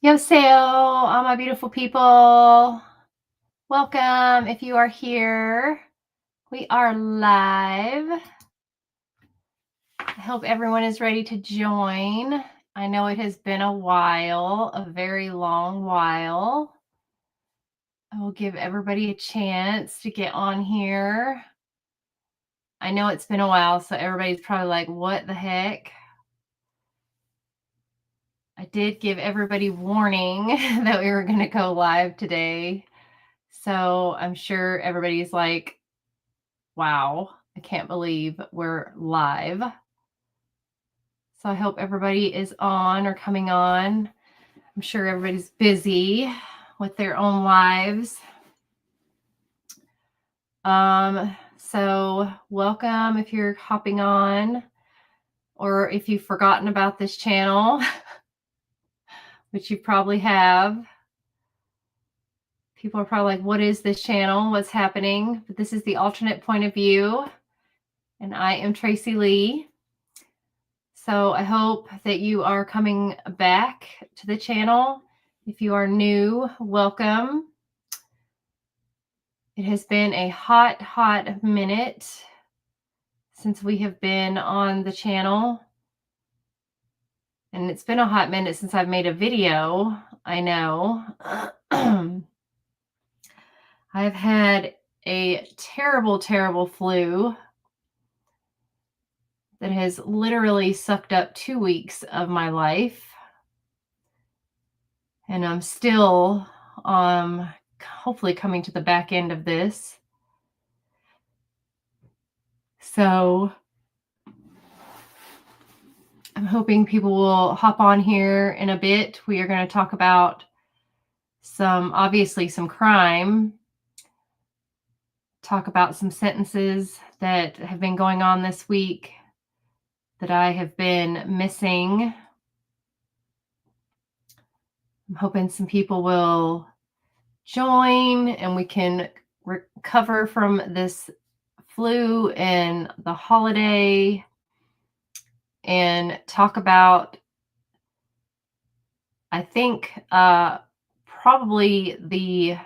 Yoseo, all my beautiful people. Welcome if you are here. We are live. I hope everyone is ready to join. I know it has been a while, a very long while. I will give everybody a chance to get on here. I know it's been a while, so everybody's probably like, what the heck? I did give everybody warning that we were going to go live today. So I'm sure everybody's like, wow, I can't believe we're live. So I hope everybody is on or coming on. I'm sure everybody's busy with their own lives. So welcome if you're hopping on or if you've forgotten about this channel, which you probably have. People are probably like, what is this channel? What's happening? But this is the alternate point of view. And I am Tracy Lee. So I hope that you are coming back to the channel. If you are new, welcome. It has been a hot minute since we have been on the channel. And it's been a hot minute since I've made a video, I know. I've had a terrible flu that has literally sucked up 2 weeks of my life. And I'm still hopefully coming to the back end of this. So I'm hoping people will hop on here in a bit. We are going to talk about obviously some crime, talk about some sentences that have been going on this week that I have been missing. I'm hoping some people will join and we can recover from this flu and the holiday and talk about, I think, probably the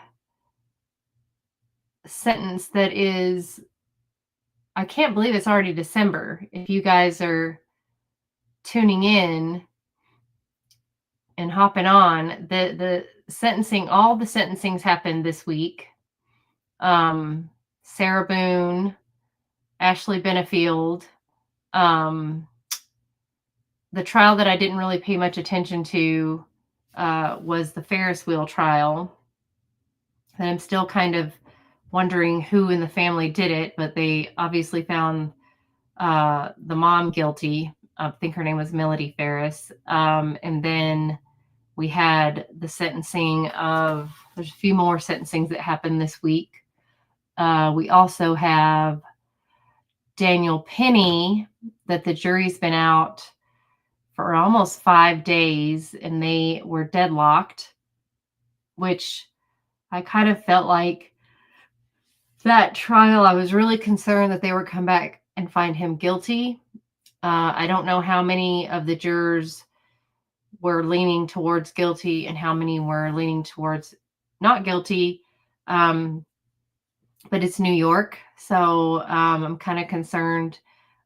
sentence that is, I can't believe it's already December. If you guys are tuning in and hopping on, the sentencing, all the sentencings happened this week. Sarah Boone, Ashley Benefield, the trial that I didn't really pay much attention to was the Ferris wheel trial. And I'm still kind of wondering who in the family did it, but they obviously found the mom guilty. I think her name was Melody Ferris. And then we had the sentencing of, there's a few more sentencings that happened this week. We also have Daniel Penny, that the jury's been out for almost 5 days and they were deadlocked, which I kind of felt like that trial, I was really concerned that they would come back and find him guilty. I don't know how many of the jurors were leaning towards guilty and how many were leaning towards not guilty. But it's New York. So I'm kind of concerned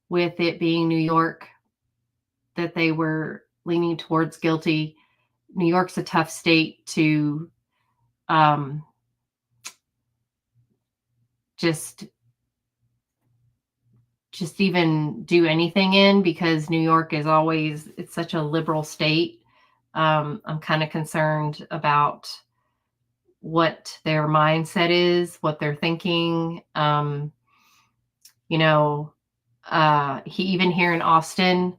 with it being New York that they were leaning towards guilty. New York's a tough state to just even do anything in, because New York is always, it's such a liberal state. I'm kind of concerned about what their mindset is, what they're thinking. He even here in Austin,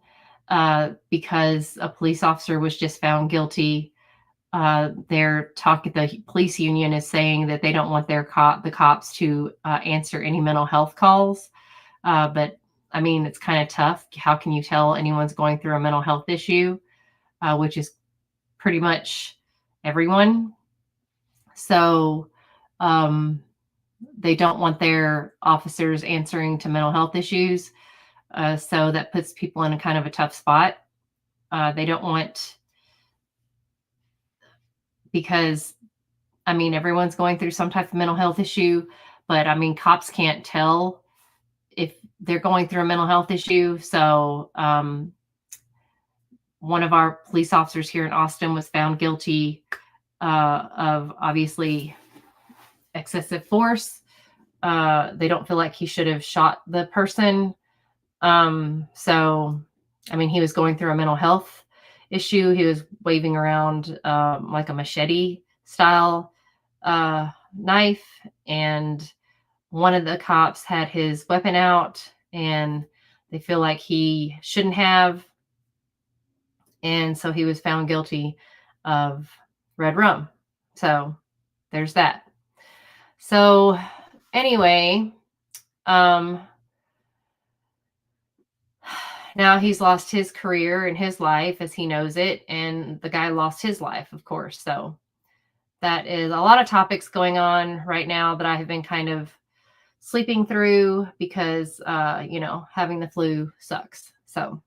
because a police officer was just found guilty, the police union is saying that they don't want the cops to answer any mental health calls. But I mean, it's kind of tough. How can you tell anyone's going through a mental health issue, which is pretty much everyone? So they don't want their officers answering to mental health issues. So that puts people in a kind of a tough spot. They don't want because I mean, everyone's going through some type of mental health issue, but I mean, cops can't tell if they're going through a mental health issue. So, one of our police officers here in Austin was found guilty of obviously excessive force. They don't feel like he should have shot the person. So, I mean, he was going through a mental health issue. He was waving around like a machete style knife, and one of the cops had his weapon out, and they feel like he shouldn't have. And so he was found guilty of red rum. So there's that. So anyway, um, now he's lost his career and his life as he knows it, and the guy lost his life, of course. So that is a lot of topics going on right now that I have been kind of sleeping through because, having the flu sucks. So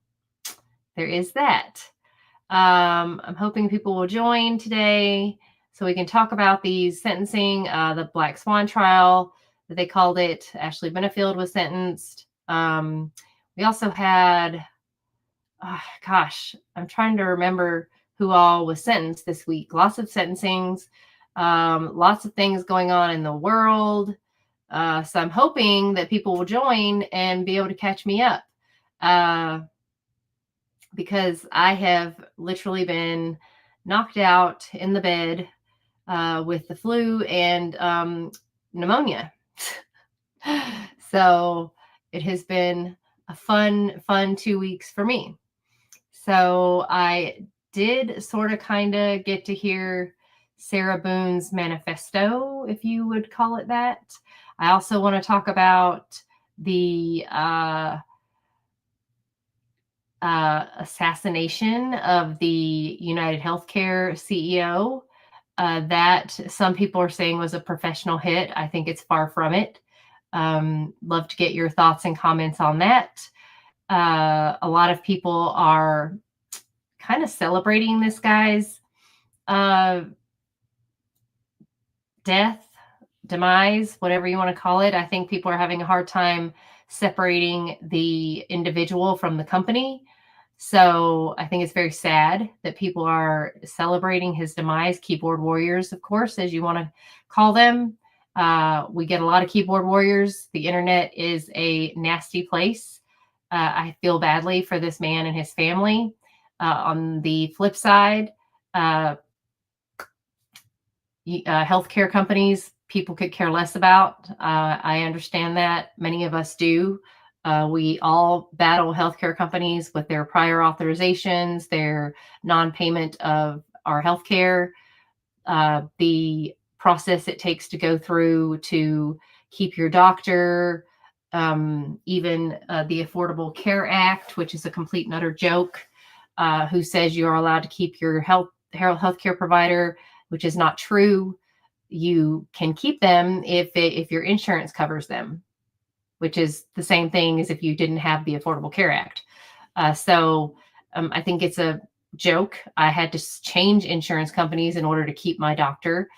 there is that. I'm hoping people will join today so we can talk about these sentencing, the Black Swan trial that they called it. Ashley Benefield was sentenced. We also had, I'm trying to remember who all was sentenced this week. Lots of sentencings, lots of things going on in the world. So I'm hoping that people will join and be able to catch me up. Because I have literally been knocked out in the bed with the flu and pneumonia. So it has been a fun 2 weeks for me. So I did sort of kind of get to hear Sarah Boone's manifesto, if you would call it that. I also want to talk about the assassination of the United Healthcare CEO. That some people are saying was a professional hit. I think it's far from it. Love to get your thoughts and comments on that. A lot of people are kind of celebrating this guy's death, demise, whatever you want to call it. I think people are having a hard time separating the individual from the company. So I think it's very sad that people are celebrating his demise. Keyboard warriors, of course, as you want to call them. We get a lot of keyboard warriors. The internet is a nasty place. I feel badly for this man and his family. On the flip side, healthcare companies, people could care less about. I understand that. Many of us do. We all battle healthcare companies with their prior authorizations, their non-payment of our healthcare, the process it takes to go through to keep your doctor, even the Affordable Care Act, which is a complete and utter joke, who says you are allowed to keep your healthcare provider, which is not true. You can keep them if your insurance covers them, which is the same thing as if you didn't have the Affordable Care Act. So I think it's a joke. I had to change insurance companies in order to keep my doctor.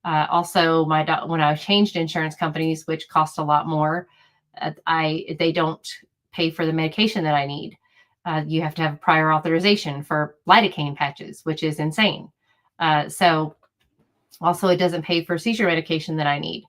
Also, when I changed insurance companies, which cost a lot more, they don't pay for the medication that I need. You have to have prior authorization for lidocaine patches, which is insane. So also, it doesn't pay for seizure medication that I need.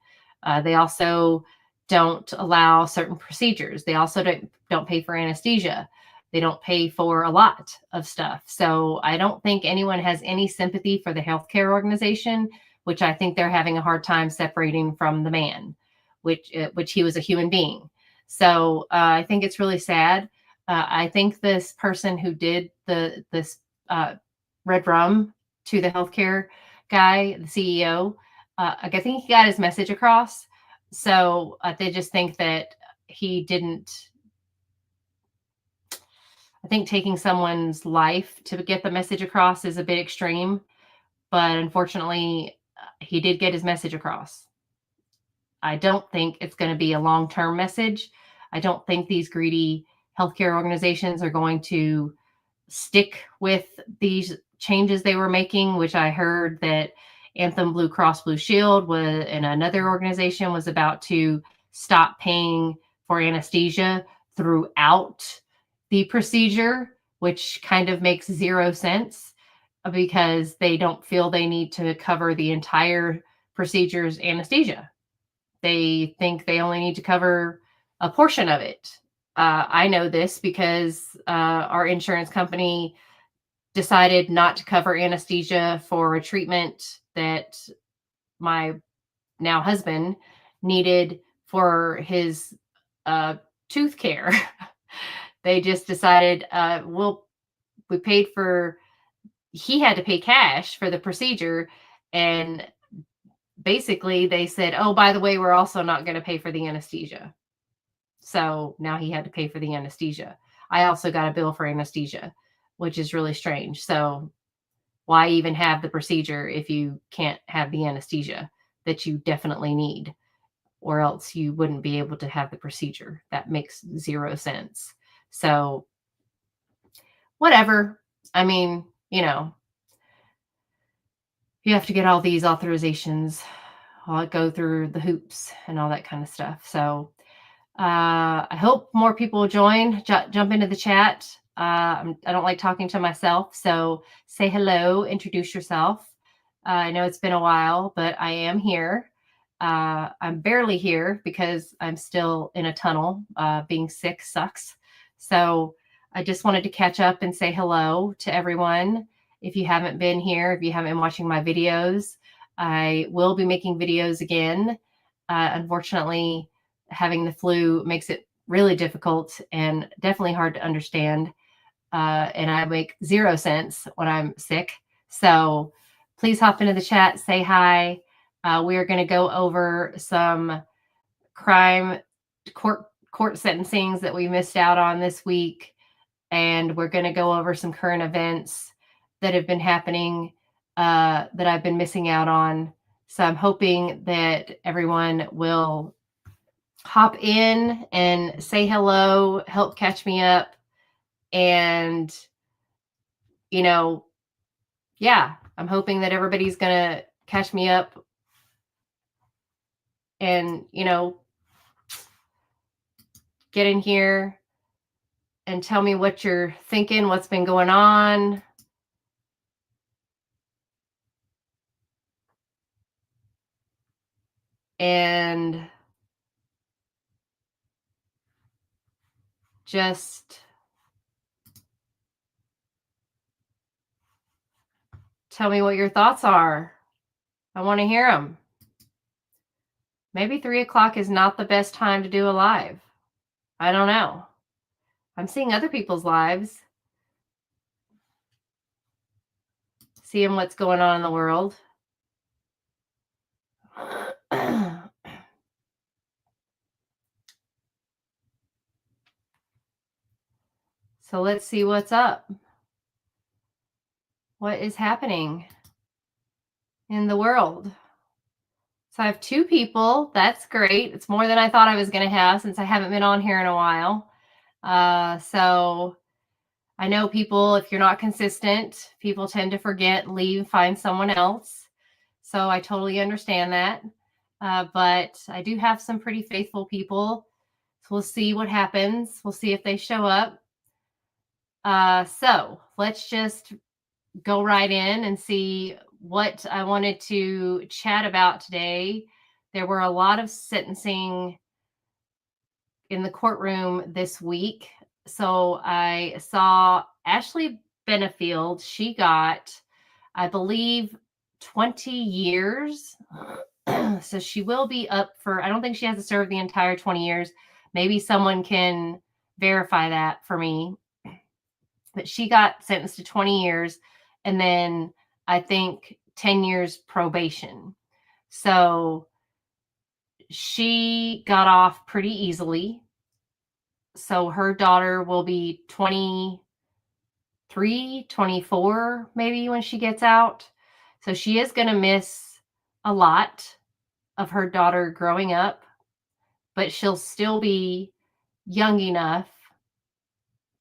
They also don't allow certain procedures. They also don't pay for anesthesia. They don't pay for a lot of stuff. So I don't think anyone has any sympathy for the healthcare organization, which I think they're having a hard time separating from the man, which he was a human being. So I think it's really sad. I think this person who did this red rum to the healthcare guy, the CEO, I think he got his message across. So they just think that he didn't. I think taking someone's life to get the message across is a bit extreme, but unfortunately, he did get his message across. I don't think it's going to be a long-term message. I don't think these greedy healthcare organizations are going to stick with these changes they were making, which I heard that Anthem Blue Cross Blue Shield and another organization was about to stop paying for anesthesia throughout the procedure, which kind of makes zero sense because they don't feel they need to cover the entire procedure's anesthesia. They think they only need to cover a portion of it. I know this because our insurance company decided not to cover anesthesia for a treatment that my now husband needed for his tooth care. They just decided, we paid for, he had to pay cash for the procedure. And basically they said, oh, by the way, we're also not going to pay for the anesthesia. So now he had to pay for the anesthesia. I also got a bill for anesthesia, which is really strange. So why even have the procedure if you can't have the anesthesia that you definitely need, or else you wouldn't be able to have the procedure? That makes zero sense. So whatever. I mean, you have to get all these authorizations, go through the hoops and all that kind of stuff. So I hope more people will join, jump into the chat. I don't like talking to myself, so say hello, introduce yourself. I know it's been a while, but I am here. I'm barely here because I'm still in a tunnel. Being sick sucks. So I just wanted to catch up and say hello to everyone. If you haven't been here, if you haven't been watching my videos, I will be making videos again. Unfortunately, having the flu makes it really difficult and definitely hard to understand. And I make zero sense when I'm sick. So please hop into the chat, say hi. We are going to go over some crime court sentencings that we missed out on this week. And we're going to go over some current events that have been happening that I've been missing out on. So I'm hoping that everyone will hop in and say hello, help catch me up. And, yeah, I'm hoping that everybody's going to catch me up and, get in here and tell me what you're thinking, what's been going on. And just tell me what your thoughts are. I want to hear them. Maybe 3:00 is not the best time to do a live. I don't know. I'm seeing other people's lives, seeing what's going on in the world. So let's see what's up. What is happening in the world? So I have 2 people. That's great. It's more than I thought I was going to have since I haven't been on here in a while. So I know people, if you're not consistent, people tend to forget, leave, find someone else. So I totally understand that. But I do have some pretty faithful people. So we'll see what happens. We'll see if they show up. So let's just go right in and see what I wanted to chat about today. There were a lot of sentencing in the courtroom this week. So I saw Ashley Benefield. She got, I believe, 20 years. So she will be up for, I don't think she has to serve the entire 20 years. Maybe someone can verify that for me. But she got sentenced to 20 years and then I think 10 years probation. So she got off pretty easily. So her daughter will be 23, 24 maybe when she gets out. So she is going to miss a lot of her daughter growing up, but she'll still be young enough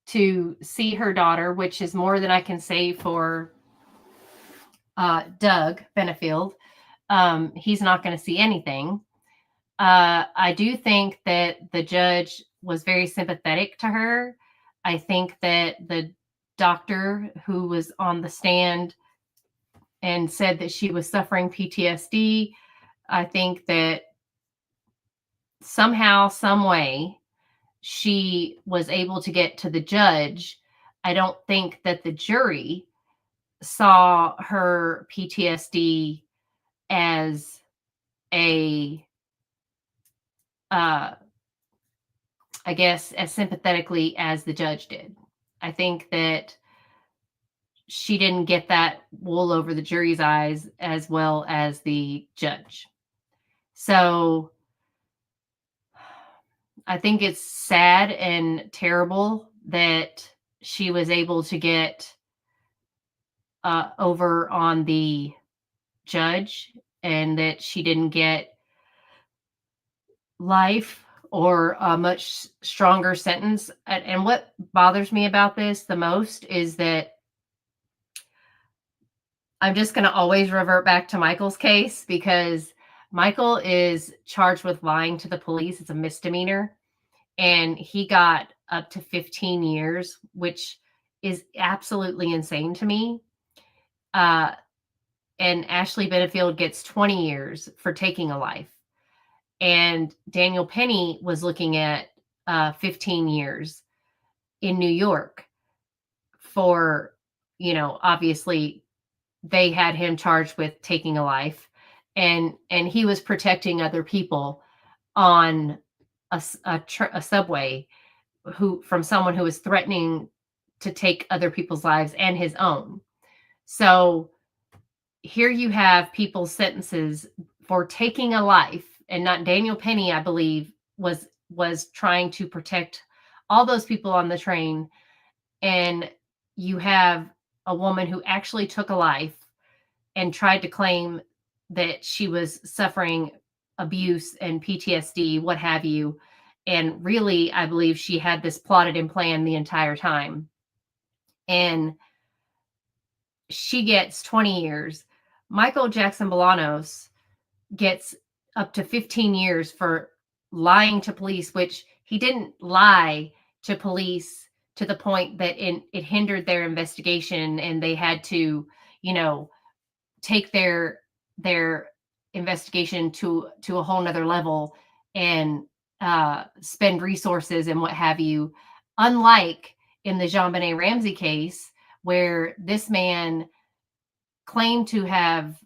to see her daughter, which is more than I can say for Doug Benefield. he's not going to see anything. I do think that the judge was very sympathetic to her. I think that the doctor who was on the stand and said that she was suffering PTSD, I think that somehow, some way, she was able to get to the judge. I don't think that the jury saw her PTSD as a, uh, I guess, as sympathetically as the judge did. I think that she didn't get that wool over the jury's eyes as well as the judge. So I think it's sad and terrible that she was able to get over on the judge and that she didn't get life or a much stronger sentence. And what bothers me about this the most is that I'm just going to always revert back to Michael's case because Michael is charged with lying to the police. It's a misdemeanor. And he got up to 15 years, which is absolutely insane to me. And Ashley Benefield gets 20 years for taking a life. And Daniel Penny was looking at 15 years in New York for, obviously they had him charged with taking a life, and he was protecting other people on a subway from someone who was threatening to take other people's lives and his own. So here you have people's sentences for taking a life, and not Daniel Penny, I believe, was trying to protect all those people on the train. And you have a woman who actually took a life and tried to claim that she was suffering abuse and PTSD, what have you. And really, I believe she had this plotted and planned the entire time. And she gets 20 years. Michael Jackson Bolanos gets up to 15 years for lying to police, which he didn't lie to police to the point that it hindered their investigation and they had to, take their investigation to a whole nother level and spend resources and what have you. Unlike in the JonBenet Ramsey case, where this man claimed to have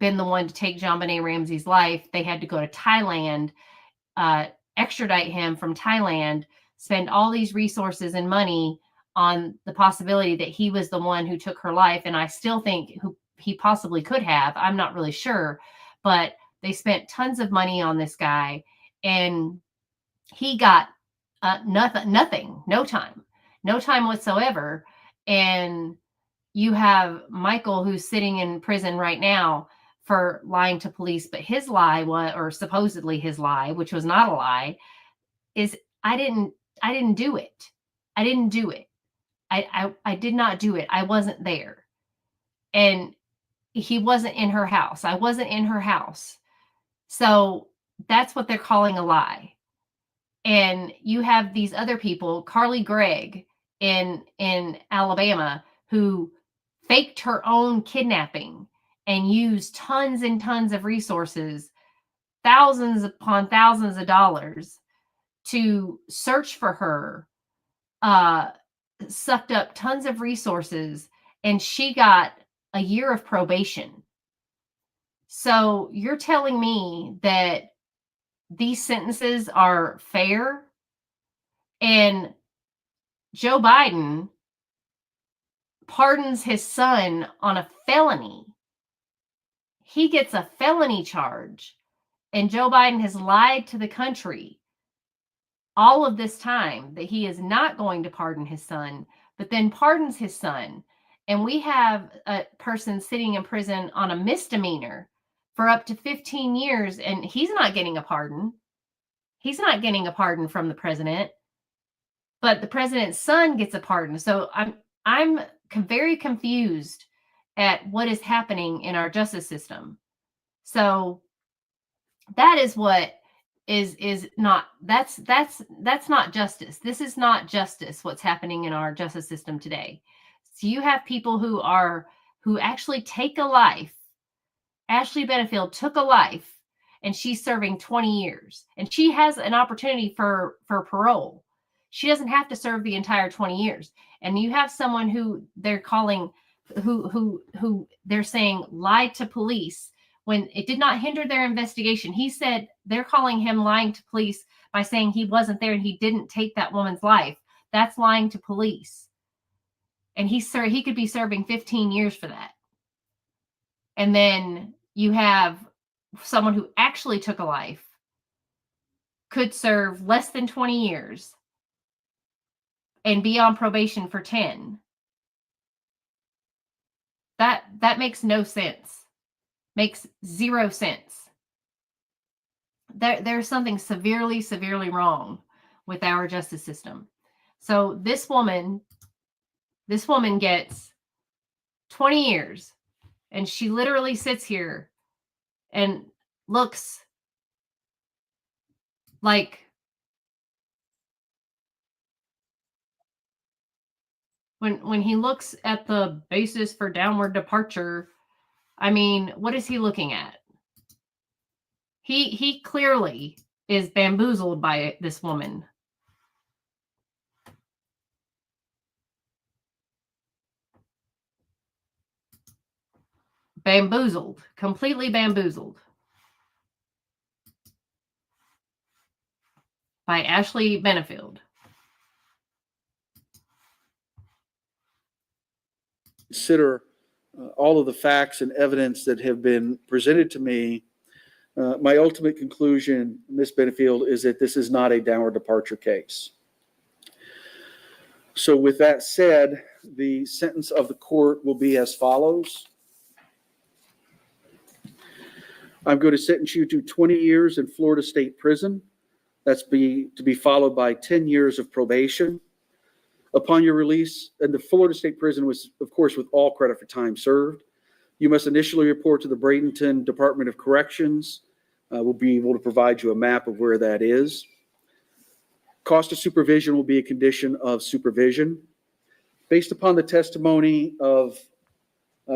been the one to take JonBenet Ramsey's life, they had to go to Thailand, extradite him from Thailand, spend all these resources and money on the possibility that he was the one who took her life. And I still think he possibly could have. I'm not really sure, but they spent tons of money on this guy, and he got nothing, no time whatsoever. And you have Michael, who's sitting in prison right now for lying to police, but his lie was, or supposedly his lie, which was not a lie, is I didn't do it. I didn't do it. I did not do it. I wasn't there. And he wasn't in her house. I wasn't in her house. So that's what they're calling a lie. And you have these other people, Carly Gregg in Alabama, who faked her own kidnapping and used tons and tons of resources, thousands upon thousands of dollars to search for her, sucked up tons of resources, and she got a year of probation. So you're telling me that these sentences are fair? And Joe Biden pardons his son on a felony. He gets a felony charge, and Joe Biden has lied to the country all of this time that he is not going to pardon his son, but then pardons his son. And we have a person sitting in prison on a misdemeanor for up to 15 years, and he's not getting a pardon. He's not getting a pardon from the president, but the president's son gets a pardon. So I'm very confused at what is happening in our justice system. So that is what is not, that's not justice. This is not justice, what's happening in our justice system today. So you have people who actually take a life. Ashley Benefield took a life, and she's serving 20 years, and she has an opportunity for parole. She doesn't have to serve the entire 20 years. And you have someone who they're calling, who they're saying lied to police when it did not hinder their investigation. He said they're calling him lying to police by saying he wasn't there and he didn't take that woman's life. That's lying to police. And he could be serving 15 years for that. And then you have someone who actually took a life, could serve less than 20 years and be on probation for 10. That makes no sense. Makes zero sense. There's something severely, severely wrong with our justice system. So this woman gets 20 years, and she literally sits here and looks like when he looks at the basis for downward departure, I mean, what is he looking at? He clearly is bamboozled by this woman. Bamboozled, completely bamboozled by Ashley Benefield. Consider all of the facts and evidence that have been presented to me. My ultimate conclusion, Ms. Benefield, is that this is not a downward departure case. So with that said, the sentence of the court will be as follows. I'm going to sentence you to 20 years in Florida State Prison. That's to be followed by 10 years of probation. Upon your release, and the Florida State Prison was, of course, with all credit for time served, you must initially report to the Bradenton Department of Corrections. We'll be able to provide you a map of where that is. Cost of supervision will be a condition of supervision. Based upon the testimony of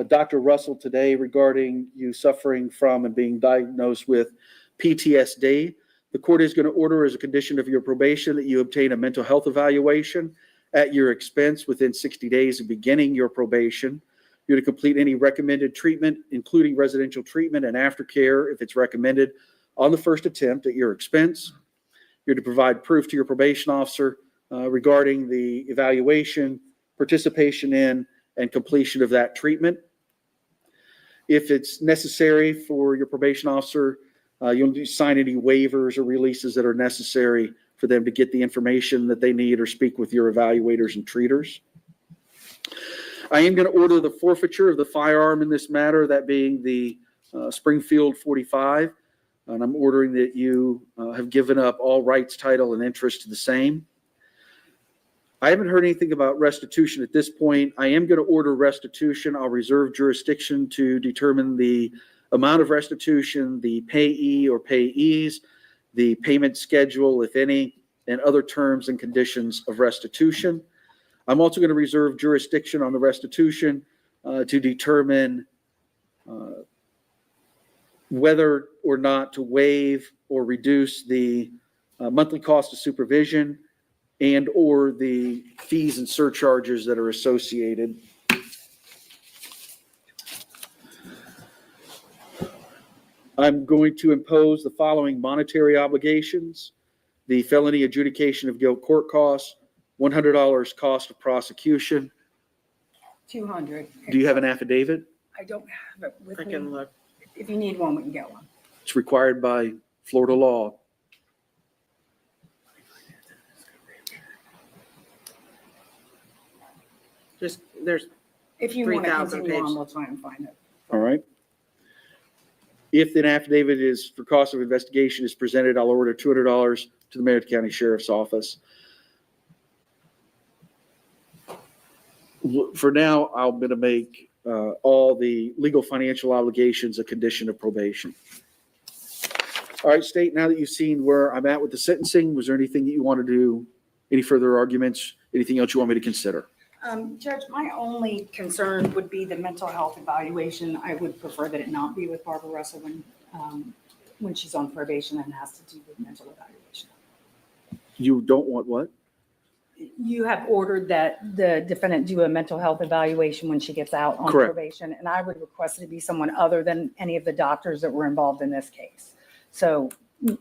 Dr. Russell today regarding you suffering from and being diagnosed with PTSD, the court is going to order as a condition of your probation that you obtain a mental health evaluation at your expense within 60 days of beginning your probation. You're to complete any recommended treatment, including residential treatment and aftercare if it's recommended, on the first attempt at your expense. You're to provide proof to your probation officer regarding the evaluation, participation in, and completion of that treatment. If it's necessary for your probation officer, you'll sign any waivers or releases that are necessary for them to get the information that they need or speak with your evaluators and treaters. I am going to order the forfeiture of the firearm in this matter, that being the Springfield .45, and I'm ordering that you have given up all rights, title, and interest to the same. I haven't heard anything about restitution at this point. I am going to order restitution. I'll reserve jurisdiction to determine the amount of restitution, the payee or payees, the payment schedule, if any, and other terms and conditions of restitution. I'm also going to reserve jurisdiction on the restitution to determine whether or not to waive or reduce the monthly cost of supervision and or the fees and surcharges that are associated. I'm going to impose the following monetary obligations: the felony adjudication of guilt court costs, $100 cost of prosecution. $200. Do you have an affidavit? I don't have it with I me. can look. If you need one, we can get one. It's required by Florida law. Just, there's, If you want to 3,000 continue on, pages. we'll try and find it. All right. If an affidavit is for cost of investigation is presented, I'll order $200 to the Marietta County Sheriff's Office. For now, I'm going to make all the legal financial obligations a condition of probation. All right, State, now that you've seen where I'm at with the sentencing, was there anything that you want to do, any further arguments, anything else you want me to consider? Judge, my only concern would be the mental health evaluation. I would prefer that it not be with Barbara Russell when she's on probation and has to do with mental evaluation. You don't want what? You have ordered that the defendant do a mental health evaluation when she gets out on Correct. probation, and I would request it to be someone other than any of the doctors that were involved in this case. So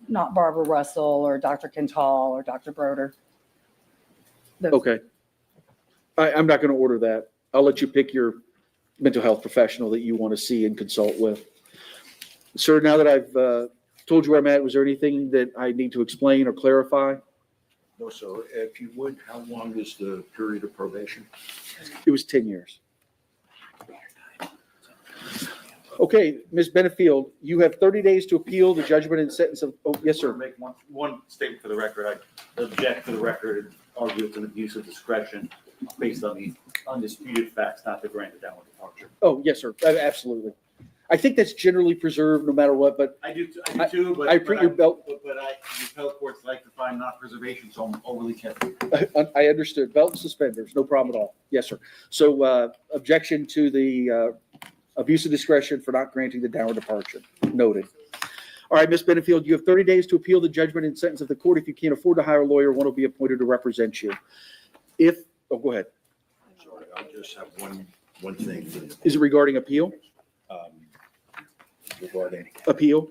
not Barbara Russell or Dr. Quintal or Dr. Broder. Okay. I'm not going to order that. I'll let you pick your mental health professional that you want to see and consult with. Sir, now that I've told you where I'm at, was there anything that I need to explain or clarify? No, sir. If you would, how long is the period of probation? It was 10 years. Okay, Ms. Benefield, you have 30 days to appeal the judgment and sentence of, oh, yes, sir. Make one statement for the record. I object for the record and argue it's an abuse of discretion based on the undisputed facts not to grant a downward departure. Oh, yes, sir. Absolutely. I think that's generally preserved no matter what, but I do too, but I print your belt. But the appellate courts like to find not preservation, so I'm overly careful. I understood. Belt and suspenders, no problem at all. Yes, sir. So objection to the abuse of discretion for not granting the downward departure. Noted. All right, Ms. Benefield, you have 30 days to appeal the judgment and sentence of the court. If you can't afford to hire a lawyer, one will be appointed to represent you. Go ahead. Sorry, I just have one thing. Is it regarding appeal? Regarding, Appeal?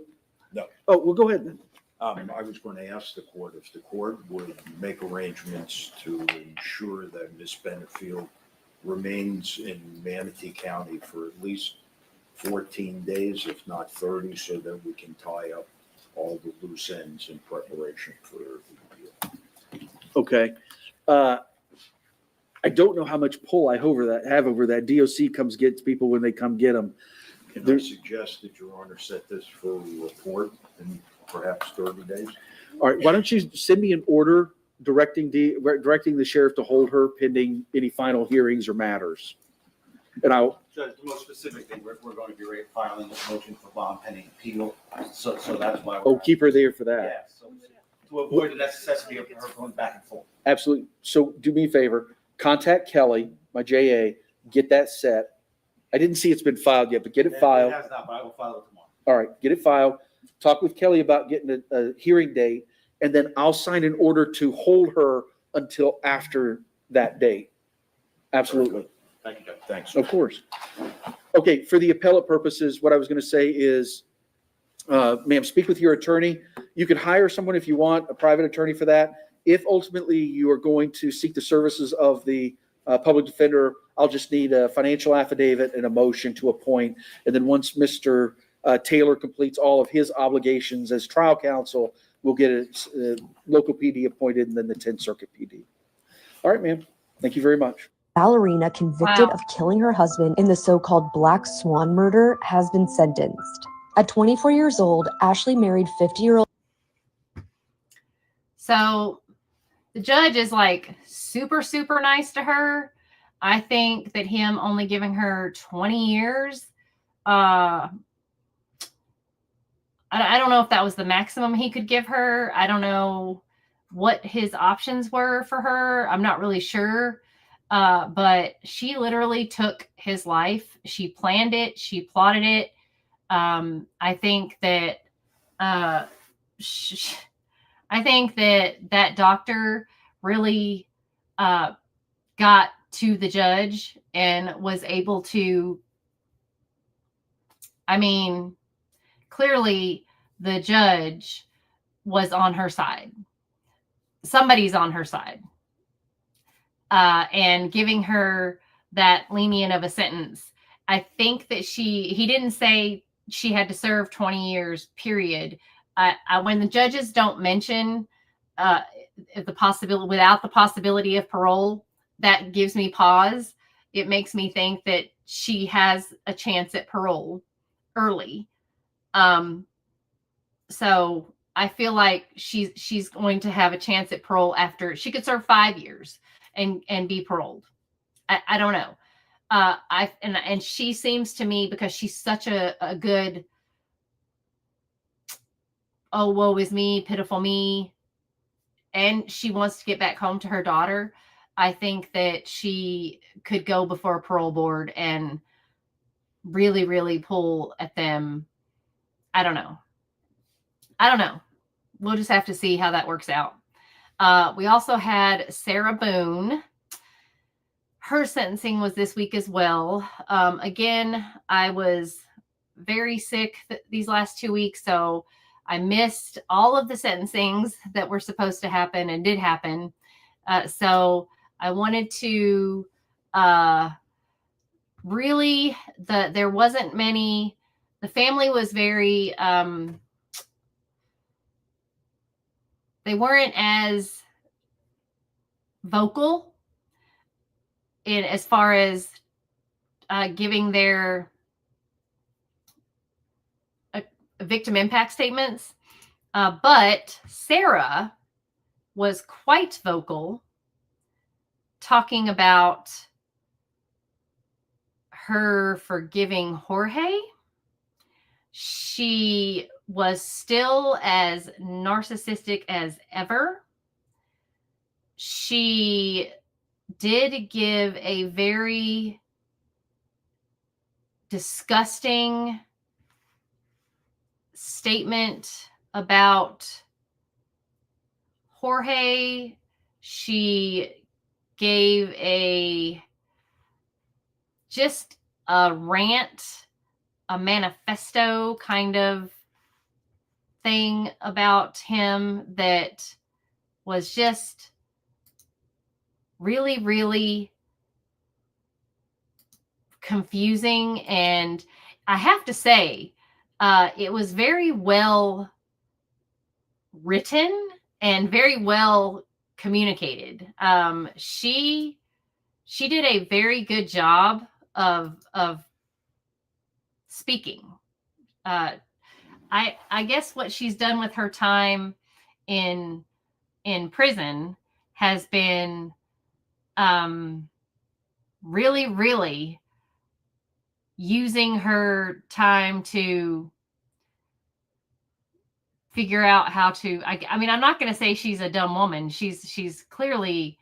No. Oh, well, go ahead then. I was going to ask the court if the court would make arrangements to ensure that Ms. Benefield remains in Manatee County for at least 14 days, if not 30, so that we can tie up all the loose ends in preparation for the appeal. Okay. I don't know how much pull I have over that. DOC comes gets people when they come get them. Can I suggest that Your Honor set this for a report in perhaps 30 days? All right. Why don't you send me an order directing the sheriff to hold her pending any final hearings or matters? And I'll. Judge, the most specific thing, we're going to be filing a motion for bond pending appeal, so that's why. Oh, keep her there for that. Yeah, so to avoid the necessity of her going back and forth. Absolutely. So do me a favor, contact Kelly, my JA, get that set. I didn't see it's been filed yet, but get it filed. It has not, but I will file it tomorrow. All right, get it filed. Talk with Kelly about getting a hearing date, and then I'll sign an order to hold her until after that date. Absolutely. Thank you, Judge. Thanks. Of course. Okay, for the appellate purposes, what I was going to say is, ma'am, speak with your attorney. You can hire someone if you want, a private attorney for that. If ultimately you are going to seek the services of the public defender, I'll just need a financial affidavit and a motion to appoint. And then once Mr. Taylor completes all of his obligations as trial counsel, we'll get a local PD appointed and then the 10th Circuit PD. All right, ma'am. Thank you very much. Ballerina convicted Wow. of killing her husband in the so-called Black Swan murder has been sentenced. At 24 years old, Ashley married 50-year-old. So the judge is like super, super nice to her. I think that him only giving her 20 years, I don't know if that was the maximum he could give her. I don't know what his options were for her. I'm not really sure. But she literally took his life. She planned it. She plotted it. I think that that doctor really got to the judge and was able to, clearly the judge was on her side. Somebody's on her side. And giving her that lenient of a sentence. I think that he didn't say she had to serve 20 years, period. When the judges don't mention the possibility, without the possibility of parole, that gives me pause. It makes me think that she has a chance at parole early. So I feel like she's going to have a chance at parole after she could serve 5 years and be paroled. I don't know. and she seems to me, because she's such a good, oh, woe is me, pitiful me, and she wants to get back home to her daughter. I think that she could go before a parole board and really, really pull at them. I don't know. We'll just have to see how that works out. We also had Sarah Boone. Her sentencing was this week as well. Again, I was very sick these last 2 weeks, so I missed all of the sentencings that were supposed to happen and did happen. So I wanted to really, there wasn't many. The family was very, they weren't as vocal in as far as giving their victim impact statements. But Sarah was quite vocal, talking about her forgiving Jorge. She was still as narcissistic as ever. She did give a very disgusting statement about Jorge. She gave just a rant, a manifesto kind of thing about him that was just really, really confusing. And I have to say, it was very well written and very well communicated. She did a very good job of speaking. I guess what she's done with her time in prison has been really, really using her time to figure out how to, I mean, I'm not going to say she's a dumb woman. She's clearly,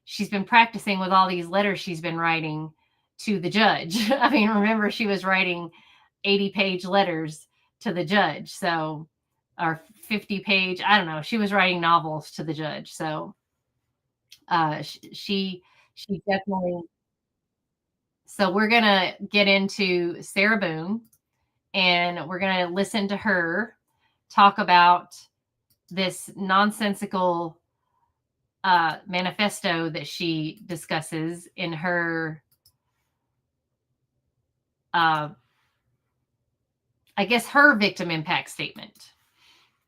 she's been practicing with all these letters she's been writing to the judge. I mean, remember, she was writing 80-page letters to the judge. So, or 50-page, I don't know. She was writing novels to the judge. So, she definitely. So we're going to get into Sarah Boone, and we're going to listen to her talk about this nonsensical manifesto that she discusses in her, I guess, her victim impact statement,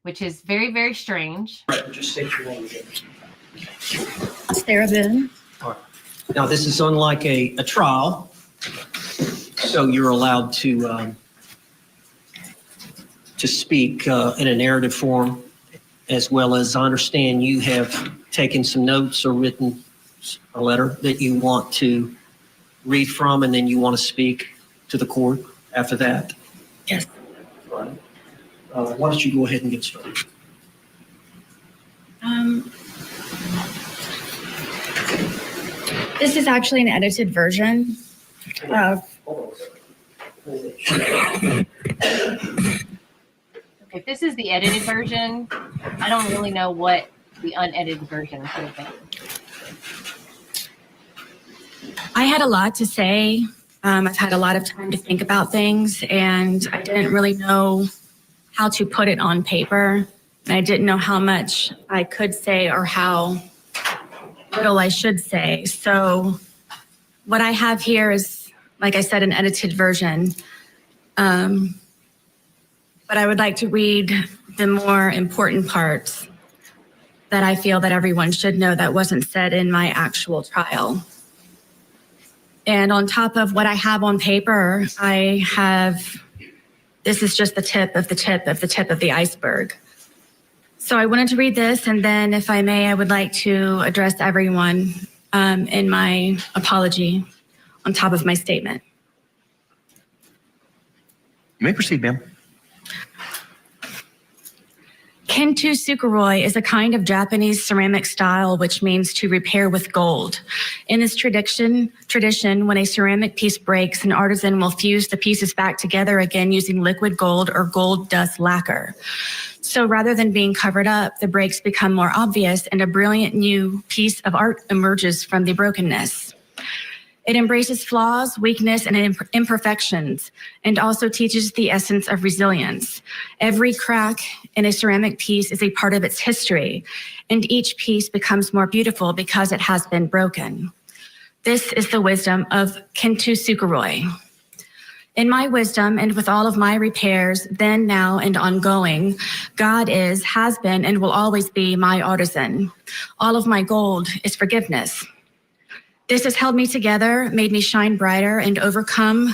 which is very, very strange. Just state your name again. Sarah Boone. Now, this is unlike a trial, so you're allowed to speak in a narrative form, as well as I understand you have taken some notes or written a letter that you want to read from, and then you want to speak to the court after that. Yes. All right. Why don't you go ahead and get started? This is actually an edited version of. If this is the edited version, I don't really know what the unedited version could have been. I had a lot to say. I've had a lot of time to think about things, and I didn't really know how to put it on paper. And I didn't know how much I could say or how little I should say. So what I have here is, like I said, an edited version. But I would like to read the more important parts that I feel that everyone should know that wasn't said in my actual trial. And on top of what I have on paper, this is just the tip of the tip of the tip of the iceberg. So I wanted to read this, and then if I may, I would like to address everyone in my apology on top of my statement. You may proceed, ma'am. Kintu Sukuroi is a kind of Japanese ceramic style which means to repair with gold. In this tradition, when a ceramic piece breaks, an artisan will fuse the pieces back together again using liquid gold or gold dust lacquer. So rather than being covered up, the breaks become more obvious and a brilliant new piece of art emerges from the brokenness. It embraces flaws, weakness, and imperfections, and also teaches the essence of resilience. Every crack in a ceramic piece is a part of its history, and each piece becomes more beautiful because it has been broken. This is the wisdom of Kintu Sukuroi. In my wisdom and with all of my repairs, then, now, and ongoing, God is, has been, and will always be my artisan. All of my gold is forgiveness. This has held me together, made me shine brighter, and overcome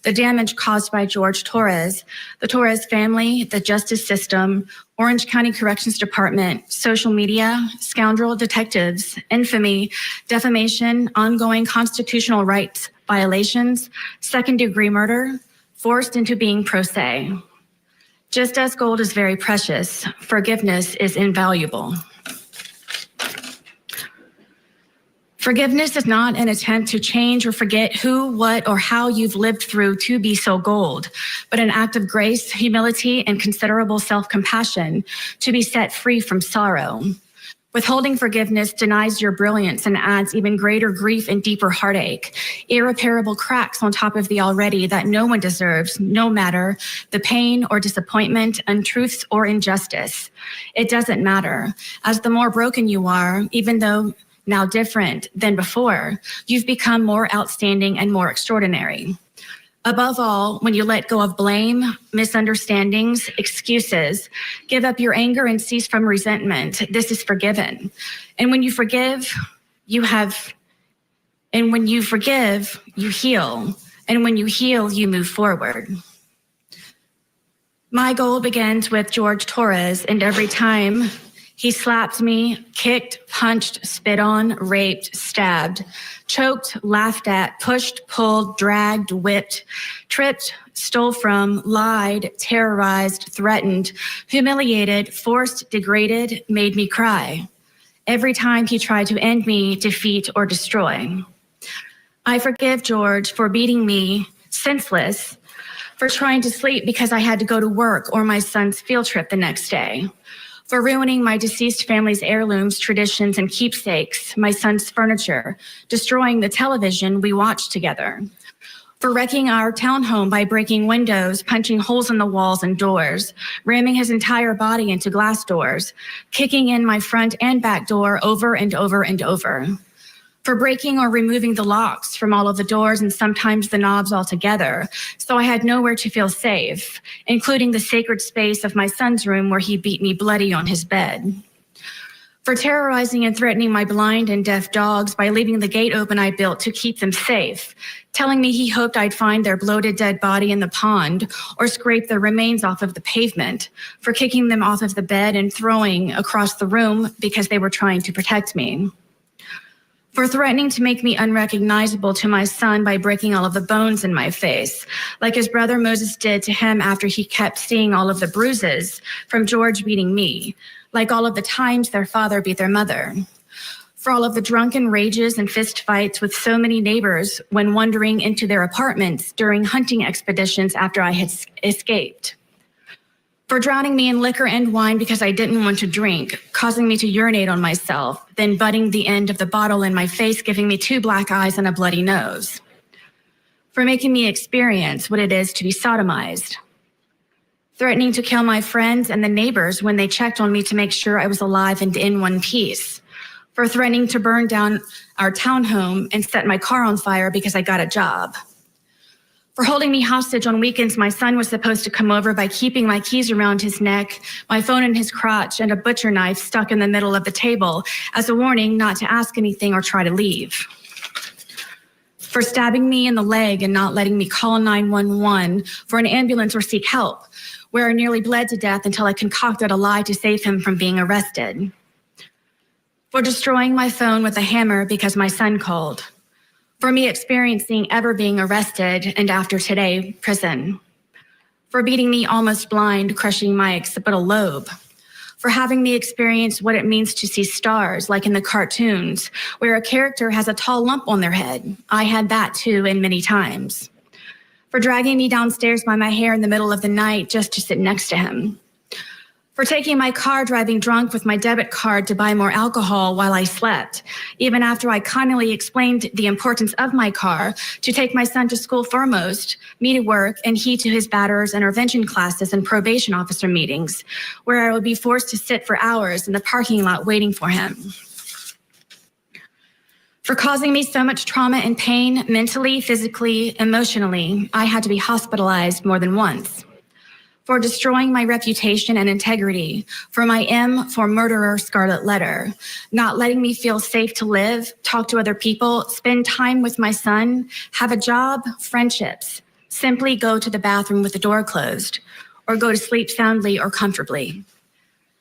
the damage caused by George Torres, the Torres family, the justice system, Orange County Corrections Department, social media, scoundrel detectives, infamy, defamation, ongoing constitutional rights violations, second-degree murder, forced into being pro se. Just as gold is very precious, forgiveness is invaluable. Forgiveness is not an attempt to change or forget who, what, or how you've lived through to be so gold, but an act of grace, humility, and considerable self-compassion to be set free from sorrow. Withholding forgiveness denies your brilliance and adds even greater grief and deeper heartache, irreparable cracks on top of the already that no one deserves, no matter the pain or disappointment, untruths or injustice. It doesn't matter. As the more broken you are, even though now different than before, you've become more outstanding and more extraordinary. Above all, when you let go of blame, misunderstandings, excuses, give up your anger and cease from resentment, this is forgiven. And when you forgive, you heal. And when you heal, you move forward. My goal begins with George Torres, and every time he slapped me, kicked, punched, spit on, raped, stabbed, choked, laughed at, pushed, pulled, dragged, whipped, tripped, stole from, lied, terrorized, threatened, humiliated, forced, degraded, made me cry. Every time he tried to end me, defeat, or destroy. I forgive George for beating me senseless, for trying to sleep because I had to go to work or my son's field trip the next day, for ruining my deceased family's heirlooms, traditions, and keepsakes, my son's furniture, destroying the television we watched together, for wrecking our townhome by breaking windows, punching holes in the walls and doors, ramming his entire body into glass doors, kicking in my front and back door over and over and over, for breaking or removing the locks from all of the doors and sometimes the knobs altogether, so I had nowhere to feel safe, including the sacred space of my son's room where he beat me bloody on his bed. For terrorizing and threatening my blind and deaf dogs by leaving the gate open I built to keep them safe, telling me he hoped I'd find their bloated dead body in the pond or scrape their remains off of the pavement, for kicking them off of the bed and throwing across the room because they were trying to protect me, for threatening to make me unrecognizable to my son by breaking all of the bones in my face, like his brother Moses did to him after he kept seeing all of the bruises from George beating me, like all of the times their father beat their mother, for all of the drunken rages and fist fights with so many neighbors when wandering into their apartments during hunting expeditions after I had escaped, for drowning me in liquor and wine because I didn't want to drink, causing me to urinate on myself, then butting the end of the bottle in my face, giving me 2 black eyes and a bloody nose, for making me experience what it is to be sodomized, threatening to kill my friends and the neighbors when they checked on me to make sure I was alive and in one piece, for threatening to burn down our townhome and set my car on fire because I got a job, for holding me hostage on weekends my son was supposed to come over by keeping my keys around his neck, my phone in his crotch, and a butcher knife stuck in the middle of the table as a warning not to ask anything or try to leave, for stabbing me in the leg and not letting me call 911 for an ambulance or seek help, where I nearly bled to death until I concocted a lie to save him from being arrested, for destroying my phone with a hammer because my son called, For me experiencing ever being arrested and after today, prison. For beating me almost blind, crushing my occipital lobe. For having me experience what it means to see stars like in the cartoons, where a character has a tall lump on their head. I had that too, and many times. For dragging me downstairs by my hair in the middle of the night just to sit next to him. For taking my car driving drunk with my debit card to buy more alcohol while I slept, even after I kindly explained the importance of my car to take my son to school foremost, me to work, and he to his batterers intervention classes and probation officer meetings, where I would be forced to sit for hours in the parking lot waiting for him. For causing me so much trauma and pain, mentally, physically, emotionally, I had to be hospitalized more than once. For destroying my reputation and integrity, for my M for murderer scarlet letter, not letting me feel safe to live, talk to other people, spend time with my son, have a job, friendships, simply go to the bathroom with the door closed, or go to sleep soundly or comfortably.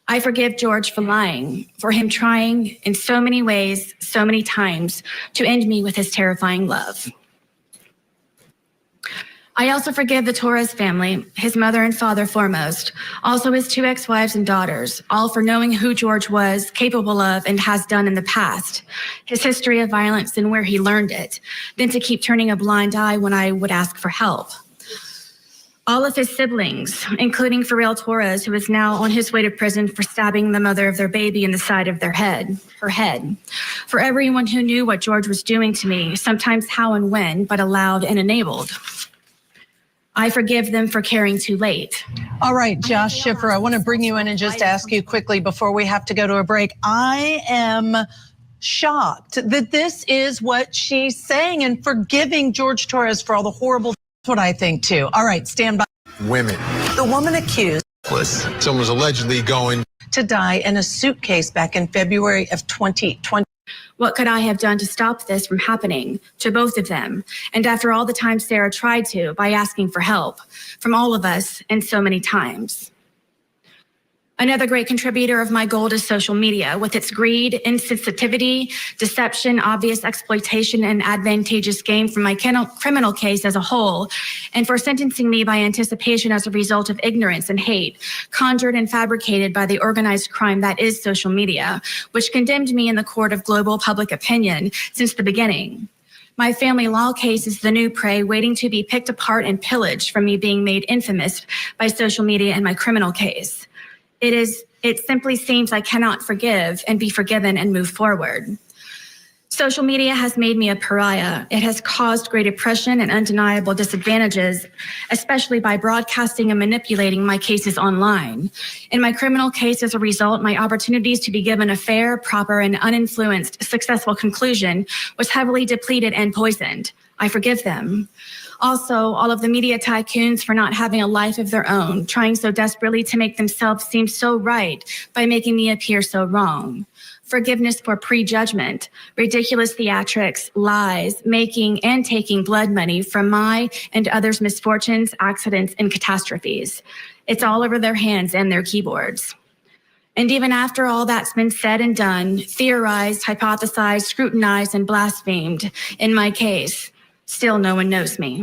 I forgive George for lying, for him trying in so many ways, so many times, to end me with his terrifying love. I also forgive the Torres family, his mother and father foremost, also his 2 ex-wives and daughters, all for knowing who George was capable of and has done in the past, his history of violence and where he learned it, then to keep turning a blind eye when I would ask for help. All of his siblings, including Farrell Torres, who is now on his way to prison for stabbing the mother of their baby in the side of her head. For everyone who knew what George was doing to me, sometimes how and when, but allowed and enabled. I forgive them for caring too late. All right, Josh Schiffer, I want to bring you in and just ask you quickly before we have to go to a break. I am shocked that this is what she's saying and forgiving George Torres for all the horrible. That's what I think too. All right, stand by. Women. The woman accused. Someone's allegedly going to die in a suitcase back in February of 2020. What could I have done to stop this from happening to both of them? And after all the times Sarah tried to, by asking for help from all of us and so many times. Another great contributor of my gold is social media, with its greed, insensitivity, deception, obvious exploitation, and advantageous gain from my criminal case as a whole, and for sentencing me by anticipation as a result of ignorance and hate, conjured and fabricated by the organized crime that is social media, which condemned me in the court of global public opinion since the beginning. My family law case is the new prey waiting to be picked apart and pillaged from me being made infamous by social media in my criminal case. It simply seems I cannot forgive and be forgiven and move forward. Social media has made me a pariah. It has caused great oppression and undeniable disadvantages, especially by broadcasting and manipulating my cases online. In my criminal case, as a result, my opportunities to be given a fair, proper, and uninfluenced, successful conclusion was heavily depleted and poisoned. I forgive them. Also, all of the media tycoons for not having a life of their own, trying so desperately to make themselves seem so right by making me appear so wrong. Forgiveness for prejudgment, ridiculous theatrics, lies, making and taking blood money from my and others' misfortunes, accidents, and catastrophes. It's all over their hands and their keyboards. And even after all that's been said and done, theorized, hypothesized, scrutinized, and blasphemed in my case, still no one knows me.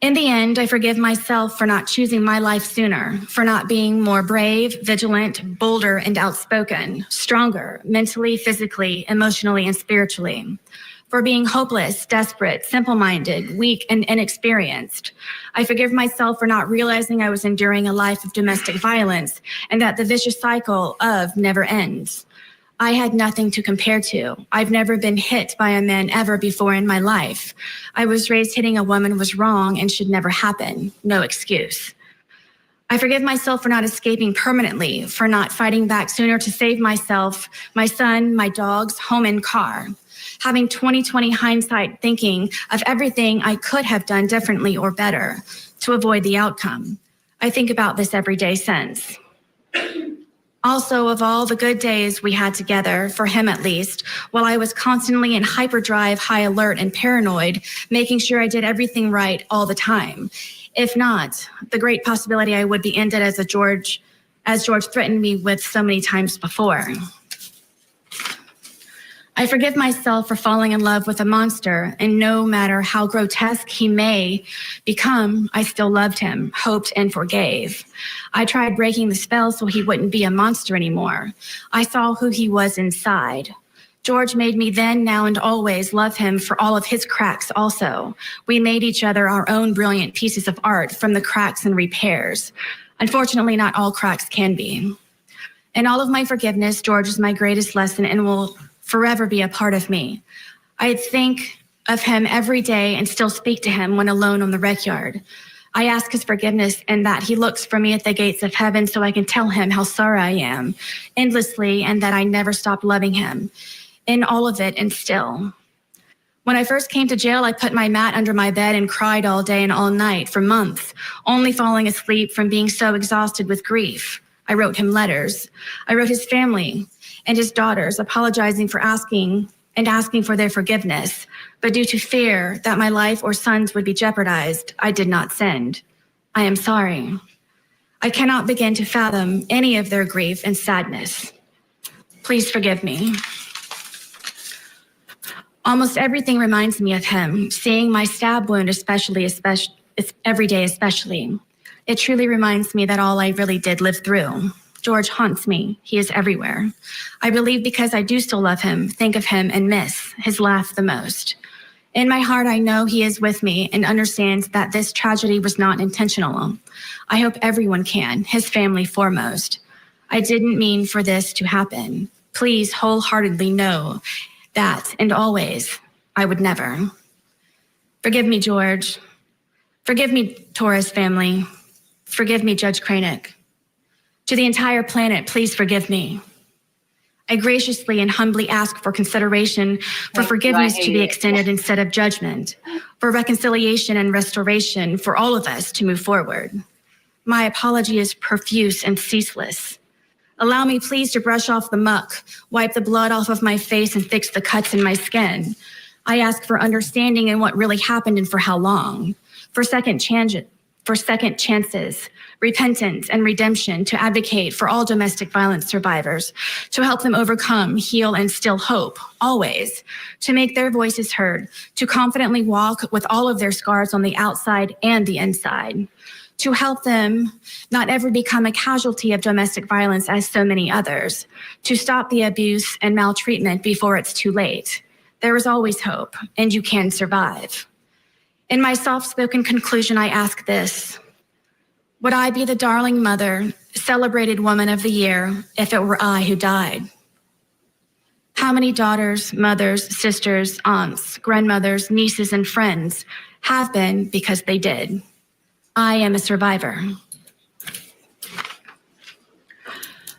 In the end, I forgive myself for not choosing my life sooner, for not being more brave, vigilant, bolder, and outspoken, stronger, mentally, physically, emotionally, and spiritually, for being hopeless, desperate, simple-minded, weak, and inexperienced. I forgive myself for not realizing I was enduring a life of domestic violence and that the vicious cycle of never ends. I had nothing to compare to. I've never been hit by a man ever before in my life. I was raised hitting a woman was wrong and should never happen. No excuse. I forgive myself for not escaping permanently, for not fighting back sooner to save myself, my son, my dogs, home, and car. Having 20/20 hindsight thinking of everything I could have done differently or better to avoid the outcome. I think about this every day since. Also, of all the good days we had together, for him at least, while I was constantly in hyperdrive, high alert, and paranoid, making sure I did everything right all the time. If not, the great possibility I would be ended as George threatened me with so many times before. I forgive myself for falling in love with a monster, and no matter how grotesque he may become, I still loved him, hoped, and forgave. I tried breaking the spell so he wouldn't be a monster anymore. I saw who he was inside. George made me then, now, and always love him for all of his cracks also. We made each other our own brilliant pieces of art from the cracks and repairs. Unfortunately, not all cracks can be. In all of my forgiveness, George is my greatest lesson and will forever be a part of me. I think of him every day and still speak to him when alone on the rec yard. I ask his forgiveness and that he looks for me at the gates of heaven so I can tell him how sorry I am endlessly and that I never stopped loving him. In all of it and still. When I first came to jail, I put my mat under my bed and cried all day and all night for months, only falling asleep from being so exhausted with grief. I wrote him letters. I wrote his family and his daughters, apologizing for asking for their forgiveness. But due to fear that my life or sons would be jeopardized, I did not send. I am sorry. I cannot begin to fathom any of their grief and sadness. Please forgive me. Almost everything reminds me of him, seeing my stab wound especially every day especially. It truly reminds me that all I really did live through. George haunts me. He is everywhere. I believe because I do still love him, think of him, and miss his laugh the most. In my heart, I know he is with me and understands that this tragedy was not intentional. I hope everyone can, his family foremost. I didn't mean for this to happen. Please wholeheartedly know that, and always, I would never. Forgive me, George. Forgive me, Torres family. Forgive me, Judge Cranick. To the entire planet, please forgive me. I graciously and humbly ask for consideration, for forgiveness to be extended instead of judgment, for reconciliation and restoration for all of us to move forward. My apology is profuse and ceaseless. Allow me, please, to brush off the muck, wipe the blood off of my face, and fix the cuts in my skin. I ask for understanding in what really happened and for how long. For second chances, repentance, and redemption, to advocate for all domestic violence survivors, to help them overcome, heal, and still hope, always, to make their voices heard, to confidently walk with all of their scars on the outside and the inside, to help them not ever become a casualty of domestic violence as so many others, to stop the abuse and maltreatment before it's too late. There is always hope, and you can survive. In my soft-spoken conclusion, I ask this: would I be the darling mother, celebrated woman of the year, if it were I who died? How many daughters, mothers, sisters, aunts, grandmothers, nieces, and friends have been because they did? I am a survivor.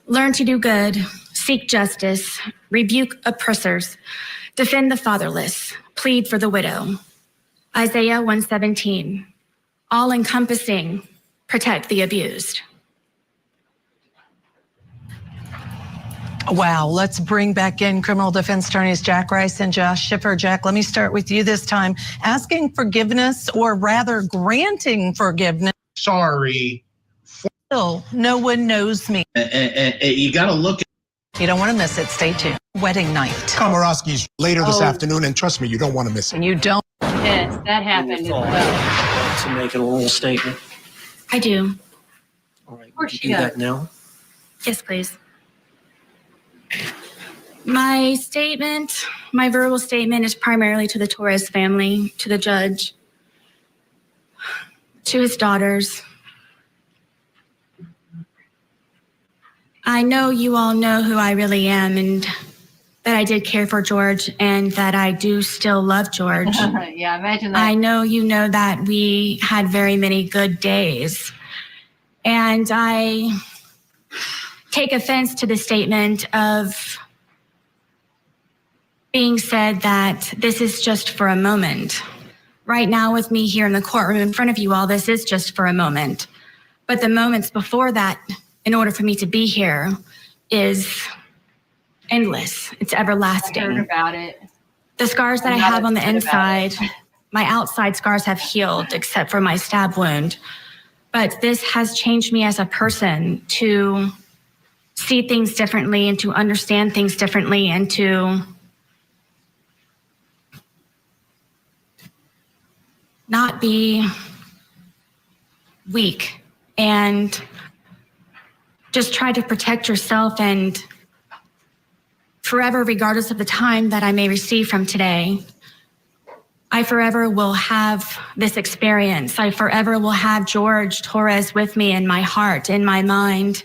Learn to do good, seek justice, rebuke oppressors, defend the fatherless, plead for the widow. Isaiah 1:17, all-encompassing, protect the abused. Wow, let's bring back in criminal defense attorneys Jack Rice and Josh Schiffer. Jack, let me start with you this time. Asking forgiveness, or rather granting forgiveness. Sorry. Still, no one knows me. You got to look. You don't want to miss it. Stay tuned. Wedding night. Komorowski's later this afternoon, and trust me, you don't want to miss it. And you don't. Yes, that happened as well. To make an oral statement. I do. All right, course would she you do does. that now? Yes, please. My statement, my verbal statement, is primarily to the Torres family, to the judge, to his daughters. I know you all know who I really am, and that I did care for George, and that I do still love George. Yeah, imagine that. I know you know that we had very many good days. And I take offense to the statement of being said that this is just for a moment. Right now with me here in the courtroom in front of you all, this is just for a moment. But the moments before that, in order for me to be here, is endless. It's everlasting. I heard about it. The scars that I have on the inside, my outside scars have healed except for my stab wound. But this has changed me as a person to see things differently and to understand things differently and to not be weak and just try to protect yourself, and forever, regardless of the time that I may receive from today, I forever will have this experience. I forever will have George Torres with me in my heart, in my mind,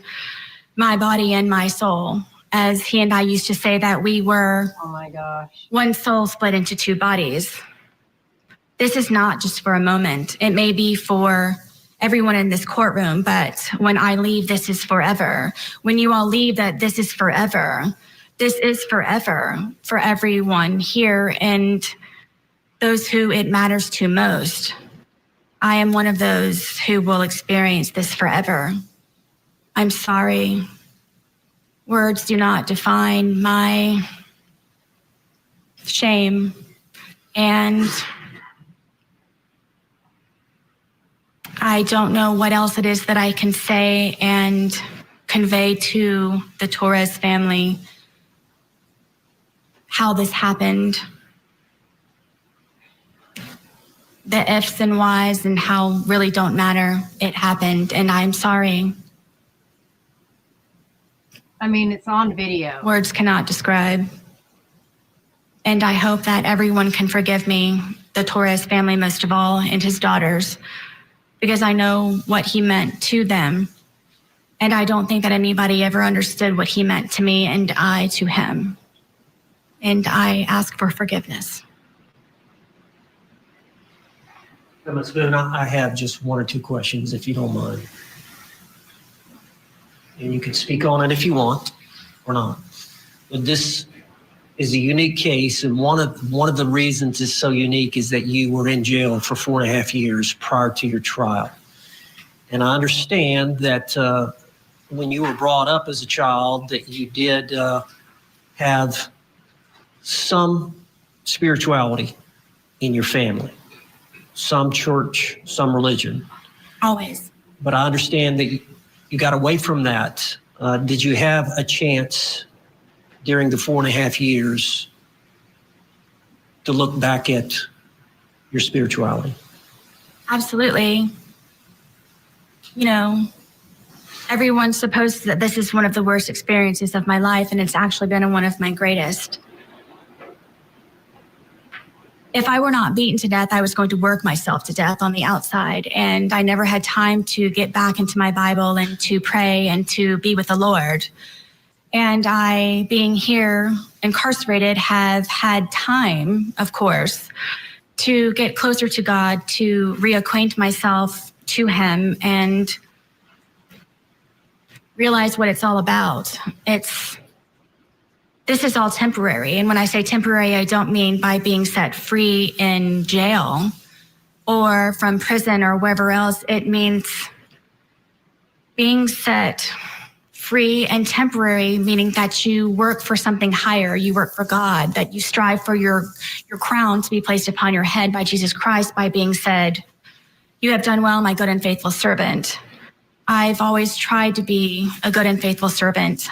my body, and my soul. As he and I used to say that we were Oh my gosh. one soul split into two bodies. This is not just for a moment. It may be for everyone in this courtroom, but when I leave, this is forever. When you all leave, that this is forever. This is forever for everyone here and those who it matters to most. I am one of those who will experience this forever. I'm sorry. Words do not define my shame, and I don't know what else it is that I can say and convey to the Torres family how this happened, the ifs and whys and how really don't matter. It happened, and I'm sorry. I mean, it's on video. Words cannot describe. And I hope that everyone can forgive me, the Torres family most of all, and his daughters, because I know what he meant to them. And I don't think that anybody ever understood what he meant to me and I to him. And I ask for forgiveness. Ms. Boone, I have just one or two questions, if you don't mind. And you can speak on it if you want or not. But this is a unique case, and one of the reasons it's so unique is that you were in jail for 4.5 years prior to your trial. And I understand that when you were brought up as a child, that you did have some spirituality in your family, some church, some religion. Always. But I understand that you got away from that. Did you have a chance during the 4.5 years to look back at your spirituality? Absolutely. You know, everyone supposes that this is one of the worst experiences of my life, and it's actually been one of my greatest. If I were not beaten to death, I was going to work myself to death on the outside. And I never had time to get back into my Bible and to pray and to be with the Lord. And I, being here incarcerated, have had time, of course, to get closer to God, to reacquaint myself to him and realize what it's all about. This is all temporary. And when I say temporary, I don't mean by being set free in jail or from prison or wherever else. It means being set free and temporary, meaning that you work for something higher. You work for God, that you strive for your crown to be placed upon your head by Jesus Christ by being said, "You have done well, my good and faithful servant." I've always tried to be a good and faithful servant.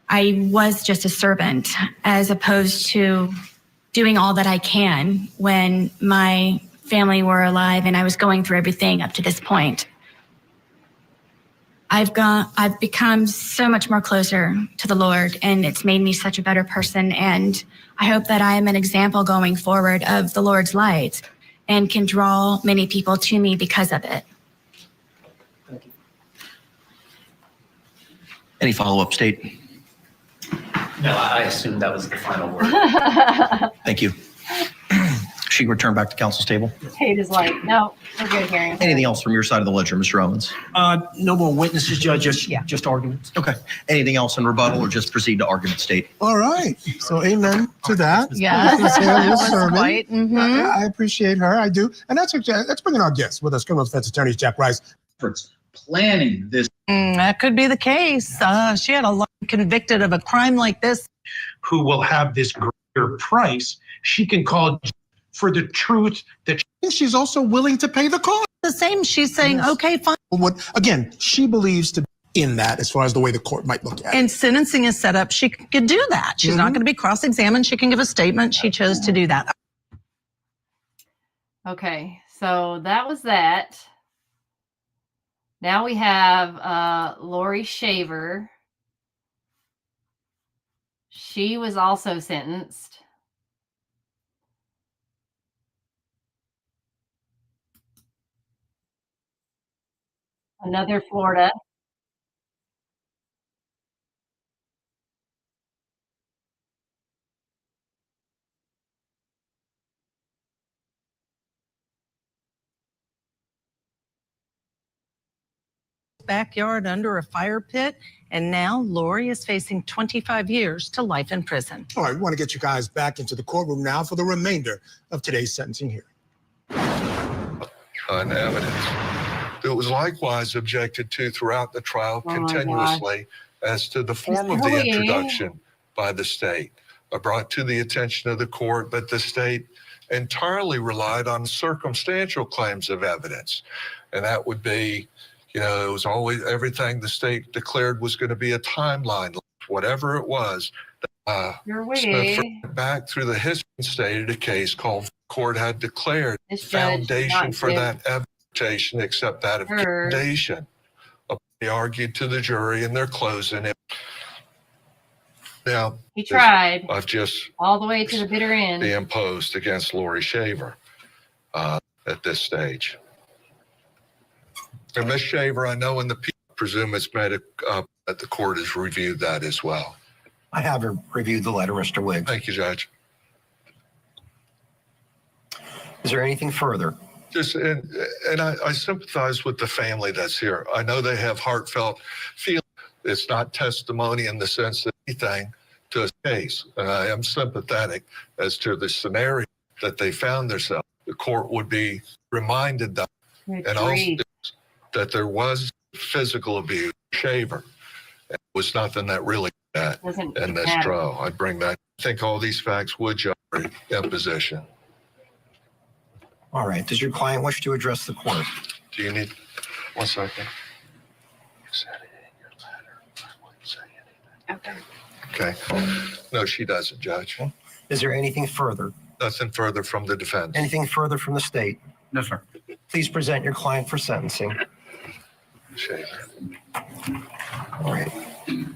I was just a servant as opposed to doing all that I can when my family were alive and I was going through everything up to this point. I've become so much more closer to the Lord, and it's made me such a better person. And I hope that I am an example going forward of the Lord's light and can draw many people to me because of it. Thank you. Any follow-up, State? No, I assumed that was the final word. Thank you. She returned back to council's table. Kate is like, no, we're good here. Anything else from your side of the ledger, Mr. Owens? No more witnesses, Judge, just arguments. Okay. Anything else in rebuttal, or just proceed to argument, State? All right. So amen to that. Yeah, Let's hear a little sermon. quite. I appreciate her. I do. And let's bring in our guest with us, criminal defense attorney Jack Rice. Planning this. That could be the case. She had a lot convicted of a crime like this. Who will have this greater price? She can call for the truth that she's also willing to pay the cost. The same. She's saying, Yes. okay, fine. What again? She believes to be in that as far as the way the court might look at it. And sentencing is set up. She could do that. She's not going to be cross-examined. She can give a statement. She chose to do that. Okay, So that was that. Now we have Lori Shaver. She was also sentenced. Another Florida. Backyard under a fire pit, and now Lori is facing 25 years to life in prison. All right, we want to get you guys back into the courtroom now for the remainder of today's sentencing hearing. On evidence. It was likewise objected to throughout the trial continuously as to the form of the introduction by the state. I brought to the attention of the court that the state entirely relied on circumstantial claims of evidence. And that would be, it was always everything the state declared was going to be a timeline, whatever it was. Smith went back through the history and stated a case called court had declared foundation for that evidence except that of foundation. They argued to the jury in their closing. Now he tried. I've just all the way to the bitter end. Imposed against Lori Shaver at this stage. And Ms. Shaver, I know in the presume it's made that the court has reviewed that as well. I have reviewed the letter, Mr. Wiggs. Thank you, Judge. Is there anything further? Just and I sympathize with the family that's here. I know they have heartfelt feelings. It's not testimony in the sense that anything to a case. And I am sympathetic as to the scenario that they found themselves. The court would be reminded that, and also that there was physical abuse. Shaver. It was nothing that really bad in this trial. I bring that. I think all these facts would justify imposition. All right. Does your client wish to address the court? Do you need 1 second? You said it in your letter. I wouldn't say anything. Okay. No, she doesn't, Judge. Is there anything further? Nothing further from the defense. Anything further from the state? No, sir. Please present your client for sentencing. Shaver. All right.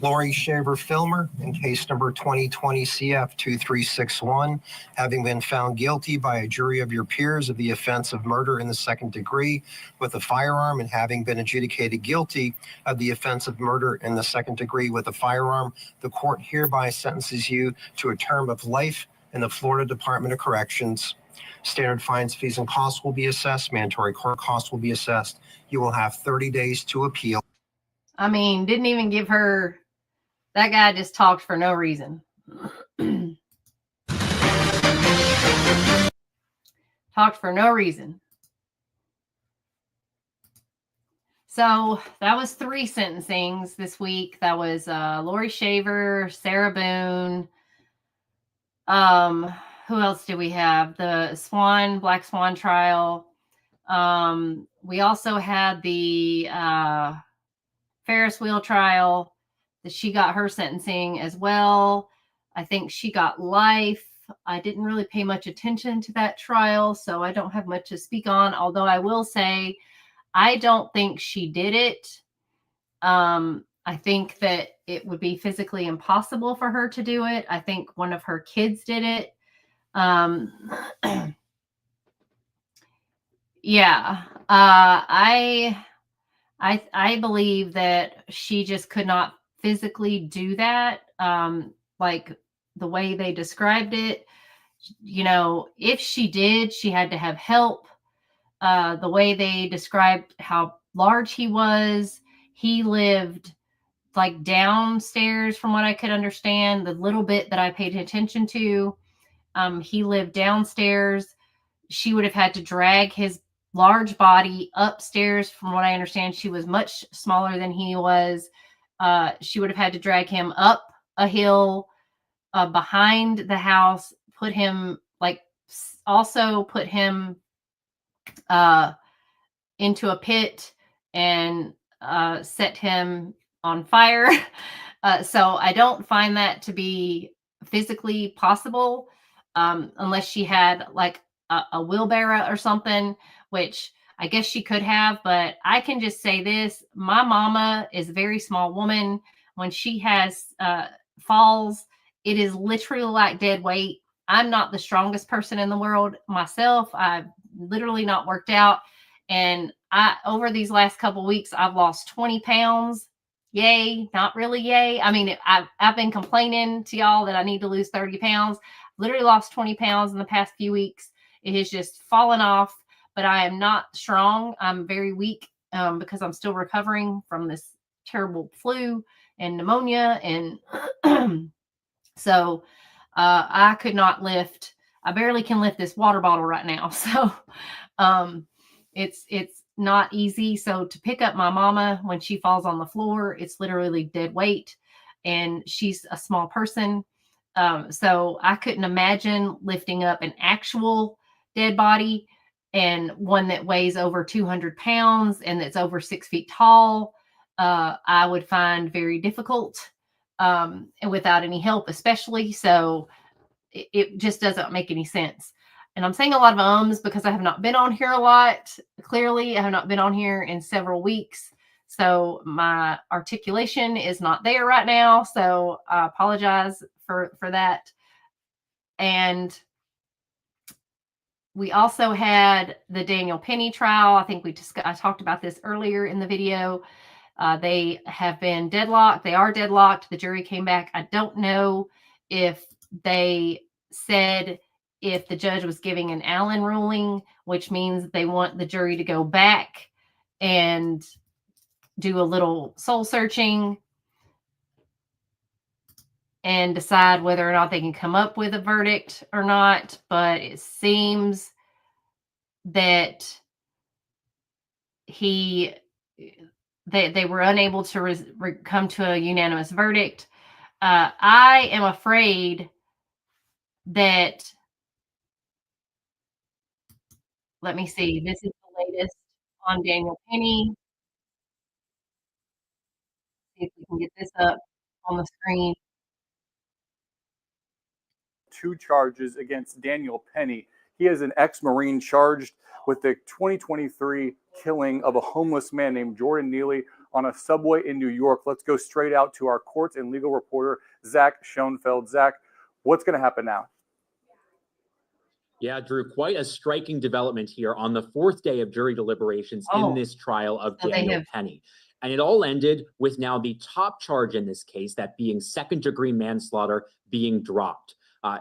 Lori Shaver Filmer, in case number 2020 CF 2361, having been found guilty by a jury of your peers of the offense of murder in the second degree with a firearm and having been adjudicated guilty of the offense of murder in the second degree with a firearm, the court hereby sentences you to a term of life in the Florida Department of Corrections. Standard fines, fees, and costs will be assessed. Mandatory court costs will be assessed. You will have 30 days to appeal. I mean, didn't even give her, that guy just talked for no reason. Talked for no reason. So that was 3 sentencings this week. That was Lori Shaver, Sarah Boone. Who else do we have? The Black Swan trial. We also had the Ferris wheel trial that she got her sentencing as well. I think she got life. I didn't really pay much attention to that trial, so I don't have much to speak on. Although I will say, I don't think she did it. I think that it would be physically impossible for her to do it. I think one of her kids did it. Yeah. I believe that she just could not physically do that. Like the way they described it, if she did, she had to have help. The way they described how large he was, he lived like downstairs from what I could understand, the little bit that I paid attention to. He lived downstairs. She would have had to drag his large body upstairs. From what I understand, she was much smaller than he was. She would have had to drag him up a hill behind the house, put him into a pit and set him on fire. So I don't find that to be physically possible unless she had like a wheelbarrow or something, which I guess she could have, but I can just say this. My mama is a very small woman. When she has falls, it is literally like dead weight. I'm not the strongest person in the world myself. I've literally not worked out. And over these last couple weeks, I've lost 20 pounds. Yay, not really yay. I mean, I've been complaining to y'all that I need to lose 30 pounds. Literally lost 20 pounds in the past few weeks. It has just fallen off, but I am not strong. I'm very weak because I'm still recovering from this terrible flu and pneumonia. And so I could not lift. I barely can lift this water bottle right now. So it's not easy. So to pick up my mama when she falls on the floor, it's literally dead weight. And she's a small person. So I couldn't imagine lifting up an actual dead body and one that weighs over 200 pounds and that's over 6 feet tall. I would find very difficult and without any help, especially. So it just doesn't make any sense. And I'm saying a lot of ums because I have not been on here a lot. Clearly, I have not been on here in several weeks. So my articulation is not there right now. So I apologize for that. And we also had the Daniel Penny trial. I think I talked about this earlier in the video. They have been deadlocked. They are deadlocked. The jury came back. I don't know if they said if the judge was giving an Allen ruling, which means they want the jury to go back and do a little soul searching and decide whether or not they can come up with a verdict or not. But it seems that they were unable to come to a unanimous verdict. I am afraid that, let me see, this is the latest on Daniel Penny. See if we can get this up on the screen. 2 charges against Daniel Penny. He is an ex-Marine charged with the 2023 killing of a homeless man named Jordan Neely on a subway in New York. Let's go straight out to our courts and legal reporter, Zach Schoenfeld. Zach, what's going to happen now? Yeah, Drew, quite a striking development here on the 4th day of jury deliberations in this trial of Daniel Penny. And it all ended with now the top charge in this case, that being second-degree manslaughter, being dropped.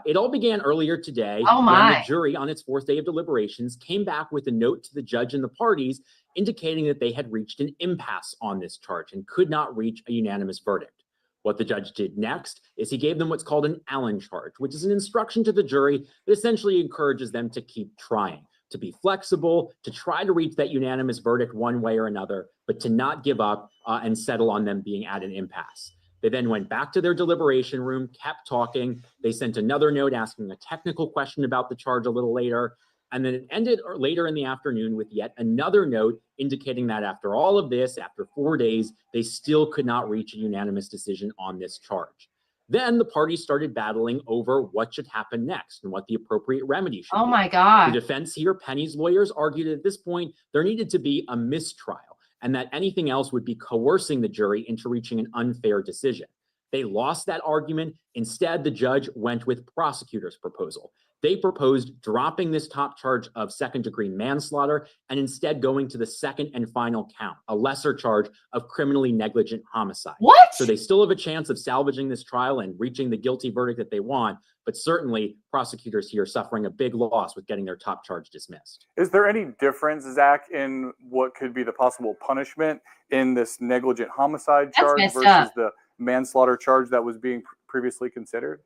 It all began earlier today when the jury on its 4th day of deliberations came back with a note to the judge and the parties indicating that they had reached an impasse on this charge and could not reach a unanimous verdict. What the judge did next is he gave them what's called an Allen charge, which is an instruction to the jury that essentially encourages them to keep trying, to be flexible, to try to reach that unanimous verdict one way or another, but to not give up and settle on them being at an impasse. They then went back to their deliberation room, kept talking. They sent another note asking a technical question about the charge a little later. And then it ended later in the afternoon with yet another note indicating that after all of this, after 4 days, they still could not reach a unanimous decision on this charge. Then the parties started battling over what should happen next and what the appropriate remedy should be. Oh my God. The defense here, Penny's lawyers, argued at this point there needed to be a mistrial and that anything else would be coercing the jury into reaching an unfair decision. They lost that argument. Instead, the judge went with prosecutor's proposal. They proposed dropping this top charge of second-degree manslaughter and instead going to the second and final count, a lesser charge of criminally negligent homicide. What? So they still have a chance of salvaging this trial and reaching the guilty verdict that they want, but certainly prosecutors here suffering a big loss with getting their top charge dismissed. Is there any difference, Zach, in what could be the possible punishment in this negligent homicide charge versus the manslaughter charge that was being previously considered?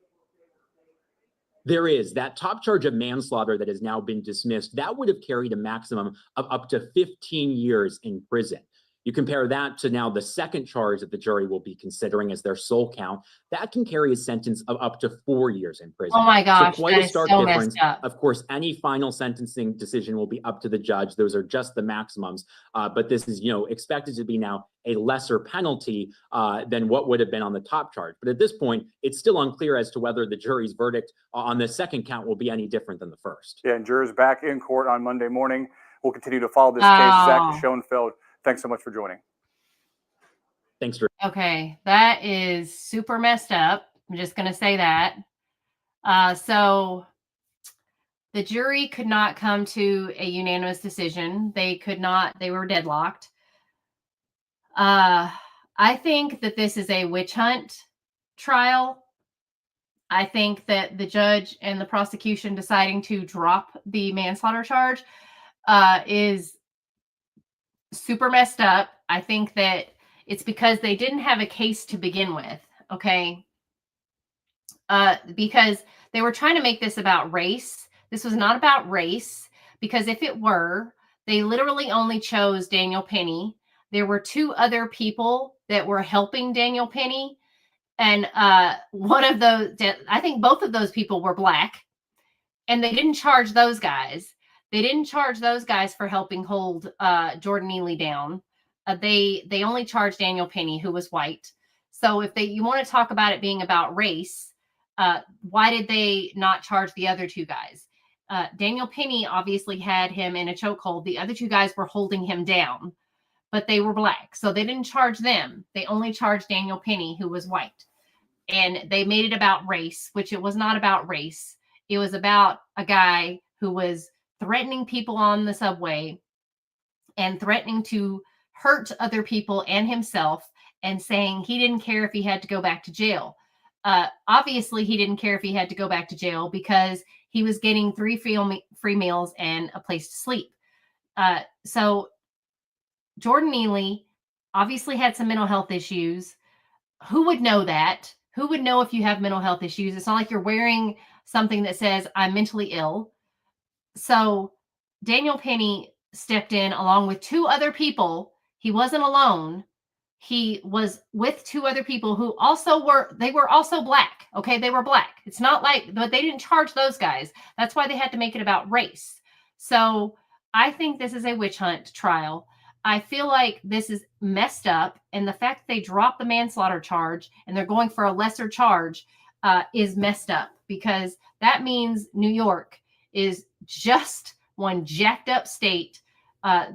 There is that top charge of manslaughter that has now been dismissed. That would have carried a maximum of up to 15 years in prison. You compare that to now the second charge that the jury will be considering as their sole count. That can carry a sentence of up to 4 years in prison. Oh my gosh, so quite that a stark is so difference. messed up. Of course, any final sentencing decision will be up to the judge. Those are just the maximums. But this is, expected to be now a lesser penalty than what would have been on the top charge. But at this point, it's still unclear as to whether the jury's verdict on the second count will be any different than the first. Yeah, and jurors back in court on Monday morning. We'll continue to follow this case. Zach Schoenfeld, thanks so much for joining. Thanks, Drew. Okay, that is super messed up. I'm just going to say that. So the jury could not come to a unanimous decision. They could not, they were deadlocked. I think that this is a witch hunt trial. I think that the judge and the prosecution deciding to drop the manslaughter charge is super messed up. I think that it's because they didn't have a case to begin with, okay? Because they were trying to make this about race. This was not about race, because if it were, they literally only chose Daniel Penny. There were two other people that were helping Daniel Penny. And one of those, I think both of those people were Black. And they didn't charge those guys. They didn't charge those guys for helping hold Jordan Neely down. They only charged Daniel Penny, who was white. So if you want to talk about it being about race, why did they not charge the other two guys? Daniel Penny obviously had him in a chokehold. The other two guys were holding him down, but they were Black. So they didn't charge them. They only charged Daniel Penny, who was white. And they made it about race, which it was not about race. It was about a guy who was threatening people on the subway and threatening to hurt other people and himself, and saying he didn't care if he had to go back to jail. Obviously, he didn't care if he had to go back to jail because he was getting 3 free meals and a place to sleep. So Jordan Neely obviously had some mental health issues. Who would know that? Who would know if you have mental health issues? It's not like you're wearing something that says I'm mentally ill. So Daniel Penny stepped in along with 2 other people. He wasn't alone. He was with 2 other people who also were also Black. Okay. They were Black. It's not like, but they didn't charge those guys. That's why they had to make it about race. So I think this is a witch hunt trial. I feel like this is messed up. And the fact that they dropped the manslaughter charge and they're going for a lesser charge is messed up, because that means New York is just one jacked up state.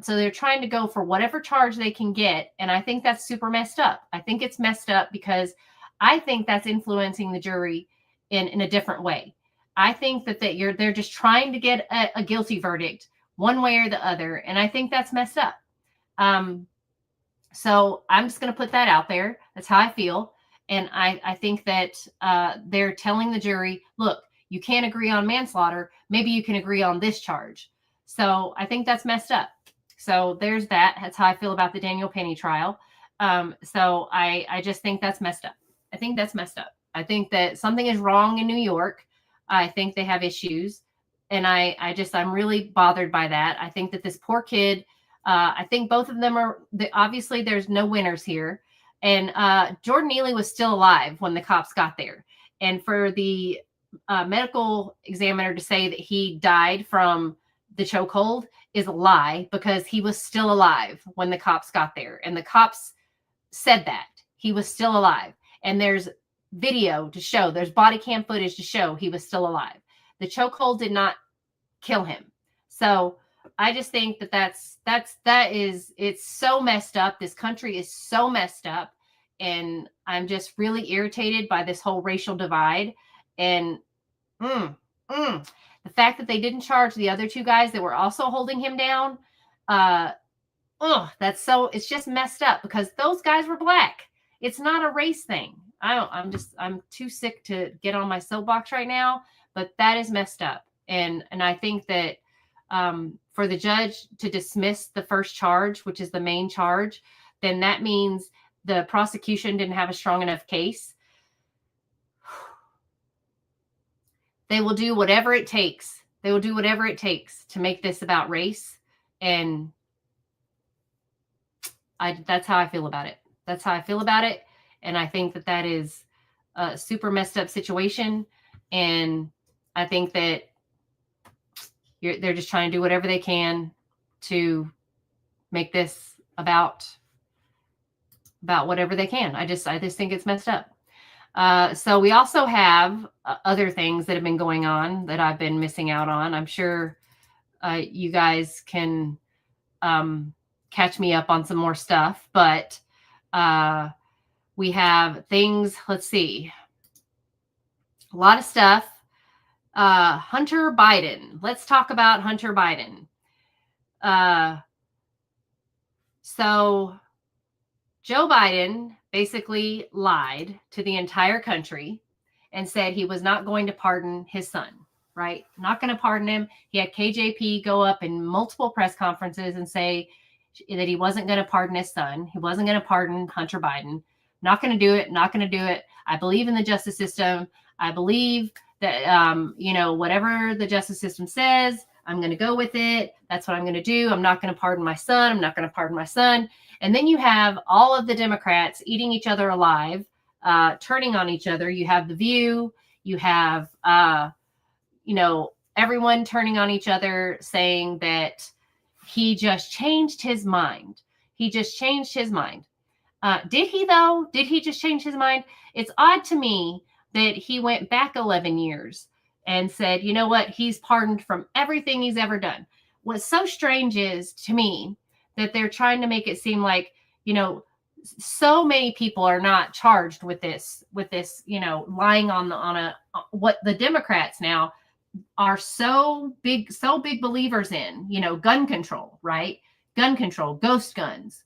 So they're trying to go for whatever charge they can get. And I think that's super messed up. I think it's messed up because I think that's influencing the jury in a different way. I think that they're just trying to get a guilty verdict one way or the other. And I think that's messed up. So I'm just going to put that out there. That's how I feel. And I think that they're telling the jury, look, you can't agree on manslaughter. Maybe you can agree on this charge. So I think that's messed up. So there's that. That's how I feel about the Daniel Penny trial. So I just think that's messed up. I think that's messed up. I think that something is wrong in New York. I think they have issues. And I'm really bothered by that. I think that this poor kid, I think both of them obviously there's no winners here. And Jordan Neely was still alive when the cops got there. And for the medical examiner to say that he died from the chokehold is a lie, because he was still alive when the cops got there. And the cops said that he was still alive. And there's video to show, there's body cam footage to show he was still alive. The chokehold did not kill him. So I just think it's so messed up. This country is so messed up. And I'm just really irritated by this whole racial divide. And the fact that they didn't charge the other 2 guys that were also holding him down. It's just messed up, because those guys were Black. It's not a race thing. I'm too sick to get on my soapbox right now, but that is messed up. And I think that for the judge to dismiss the first charge, which is the main charge, then that means the prosecution didn't have a strong enough case. They will do whatever it takes. They will do whatever it takes to make this about race. And that's how I feel about it. That's how I feel about it. And I think that is a super messed up situation. And I think that they're just trying to do whatever they can to make this about whatever they can. I just think it's messed up. So we also have other things that have been going on that I've been missing out on. I'm sure you guys can catch me up on some more stuff. But we have things, let's see, a lot of stuff. Hunter Biden. Let's talk about Hunter Biden. So Joe Biden basically lied to the entire country and said he was not going to pardon his son, right? Not going to pardon him. He had KJP go up in multiple press conferences and say that he wasn't going to pardon his son. He wasn't going to pardon Hunter Biden. Not going to do it. Not going to do it. I believe in the justice system. I believe that, whatever the justice system says, I'm going to go with it. That's what I'm going to do. I'm not going to pardon my son. I'm not going to pardon my son. And then you have all of the Democrats eating each other alive, turning on each other. You have The View. You have, everyone turning on each other, saying that he just changed his mind. He just changed his mind. Did he, though? Did he just change his mind? It's odd to me that he went back 11 years and said, you know what? He's pardoned from everything he's ever done. What's so strange is, to me, that they're trying to make it seem like, so many people are not charged with this, lying on what the Democrats now are so big believers in, gun control, right? Gun control, ghost guns.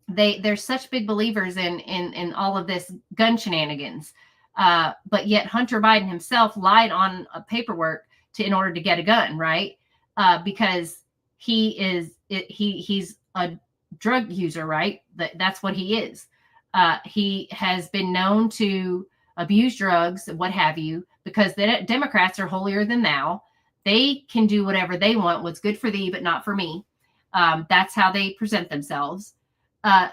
They're such big believers in all of this gun shenanigans. But yet Hunter Biden himself lied on paperwork in order to get a gun, right? Because he's a drug user, right? That's what he is. He has been known to abuse drugs, what have you, because the Democrats are holier than thou. They can do whatever they want, what's good for thee, but not for me. That's how they present themselves.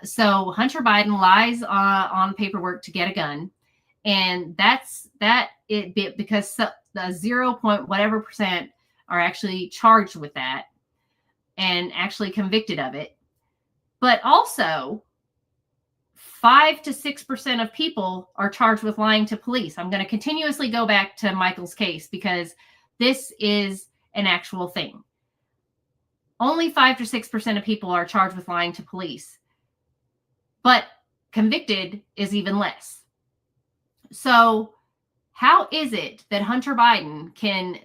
So Hunter Biden lies on paperwork to get a gun. And because the 0. whatever percent are actually charged with that and actually convicted of it. But also 5 to 6% of people are charged with lying to police. I'm going to continuously go back to Michael's case because this is an actual thing. Only 5 to 6% of people are charged with lying to police, but convicted is even less. So how is it that Hunter Biden can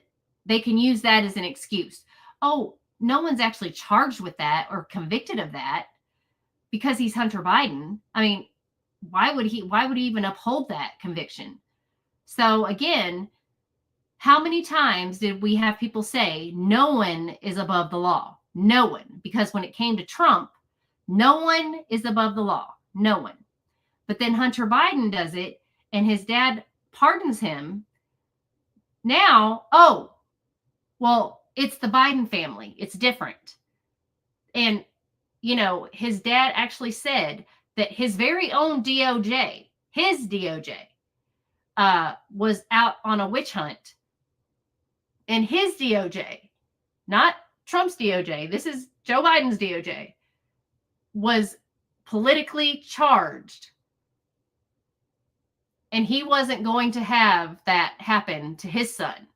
use that as an excuse? Oh, no one's actually charged with that or convicted of that because he's Hunter Biden. I mean, why would he even uphold that conviction? So again, how many times did we have people say no one is above the law? No one. Because when it came to Trump, no one is above the law. No one. But then Hunter Biden does it and his dad pardons him. Now, it's the Biden family. It's different. And, his dad actually said that his very own DOJ, was out on a witch hunt. And his DOJ, not Trump's DOJ, this is Joe Biden's DOJ, was politically charged. And he wasn't going to have that happen to his son.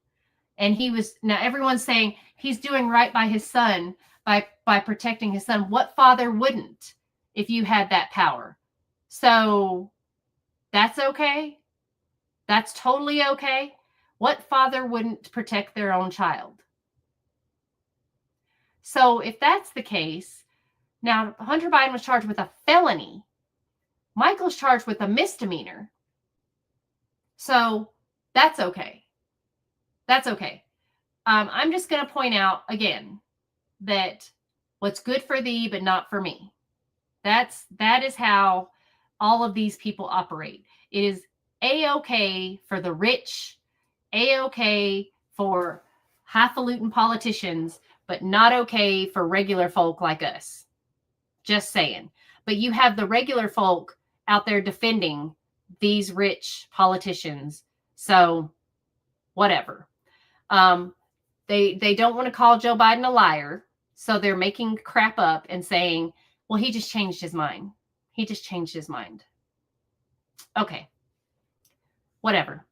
And now everyone's saying he's doing right by his son by protecting his son. What father wouldn't if you had that power? So that's okay. That's totally okay. What father wouldn't protect their own child? So if that's the case, now Hunter Biden was charged with a felony. Michael's charged with a misdemeanor. So that's okay. That's okay. I'm just going to point out again that what's good for thee, but not for me. That is how all of these people operate. It is A-okay for the rich, A-okay for highfalutin politicians, but not okay for regular folk like us. Just saying. But you have the regular folk out there defending these rich politicians. So whatever. They don't want to call Joe Biden a liar. So they're making crap up and saying, well, he just changed his mind. He just changed his mind. Okay. Whatever.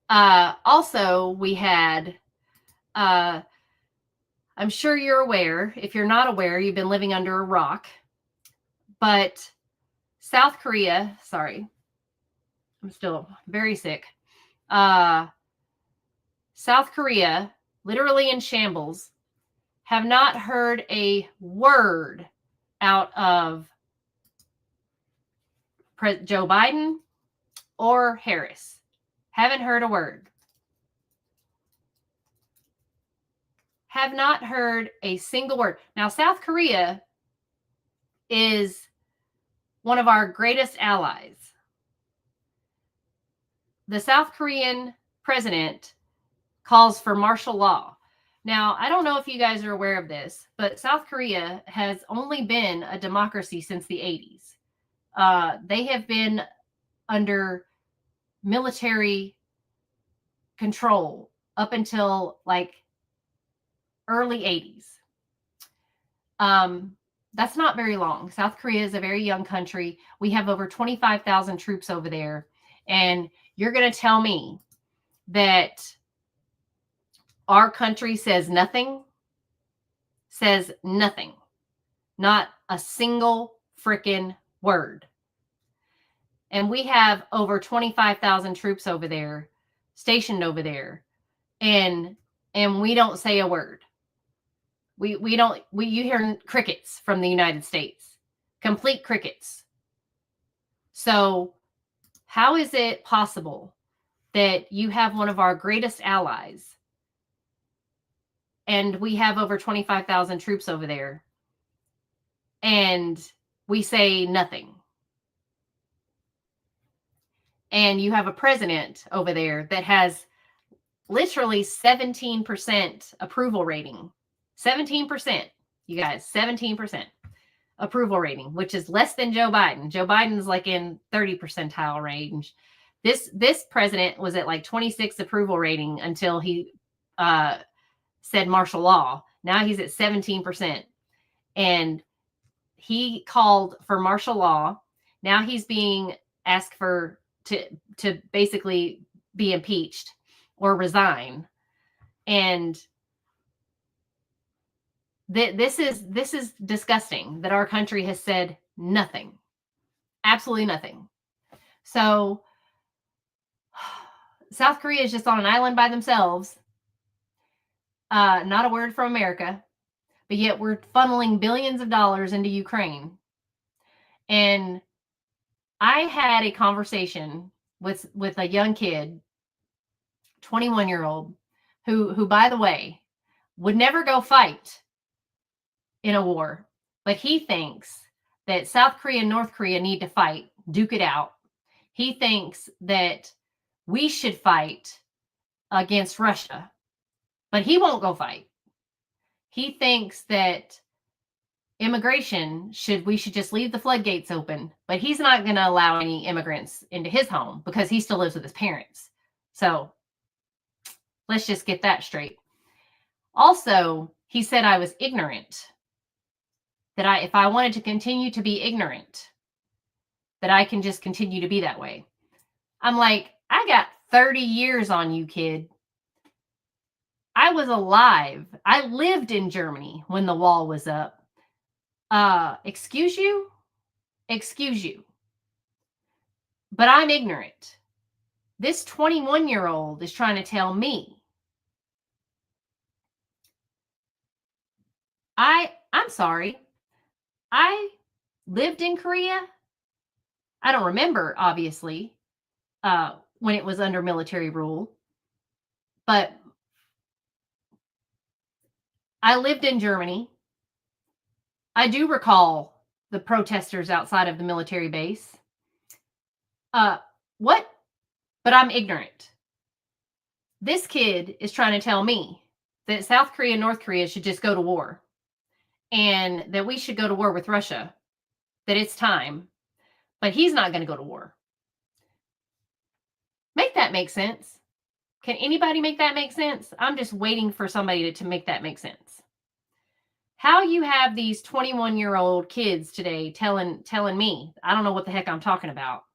Also, we had I'm sure you're aware. If you're not aware, you've been living under a rock. But South Korea, sorry, I'm still very sick. South Korea, literally in shambles, have not heard a word out of Joe Biden or Harris. Haven't heard a word. Have not heard a single word. Now, South Korea is one of our greatest allies. The South Korean president calls for martial law. Now, I don't know if you guys are aware of this, but South Korea has only been a democracy since the 80s. They have been under military control up until like early 80s. That's not very long. South Korea is a very young country. We have over 25,000 troops over there. And you're going to tell me that our country says nothing? Says nothing. Not a single freaking word. And we have over 25,000 troops over there, stationed over there. And we don't say a word. You hear crickets from the United States. Complete crickets. So how is it possible that you have one of our greatest allies and we have over 25,000 troops over there and we say nothing? And you have a president over there that has literally 17% approval rating. 17%, you guys, 17% approval rating, which is less than Joe Biden. Joe Biden's like in 30 percentile range. This president was at like 26 approval rating until he said martial law. Now he's at 17%. And he called for martial law. Now he's being asked to basically be impeached or resign. And this is disgusting that our country has said nothing. Absolutely nothing. So South Korea is just on an island by themselves. Not a word from America, but yet we're funneling billions of dollars into Ukraine. And I had a conversation with a young kid, 21-year-old, who, by the way, would never go fight in a war, but he thinks that South Korea and North Korea need to fight, duke it out. He thinks that we should fight against Russia, but he won't go fight. He thinks that we should just leave the floodgates open, but he's not going to allow any immigrants into his home because he still lives with his parents. So let's just get that straight. Also, he said I was ignorant. That if I wanted to continue to be ignorant, that I can just continue to be that way. I'm like, I got 30 years on you, kid. I was alive. I lived in Germany when the wall was up. Excuse you? Excuse you. But I'm ignorant. This 21-year-old is trying to tell me. I'm sorry. I lived in Korea. I don't remember, obviously, when it was under military rule. But I lived in Germany. I do recall the protesters outside of the military base. What? But I'm ignorant. This kid is trying to tell me that South Korea and North Korea should just go to war. And that we should go to war with Russia. That it's time. But he's not going to go to war. Make that make sense. Can anybody make that make sense? I'm just waiting for somebody to make that make sense. How you have these 21-year-old kids today telling me, I don't know what the heck I'm talking about.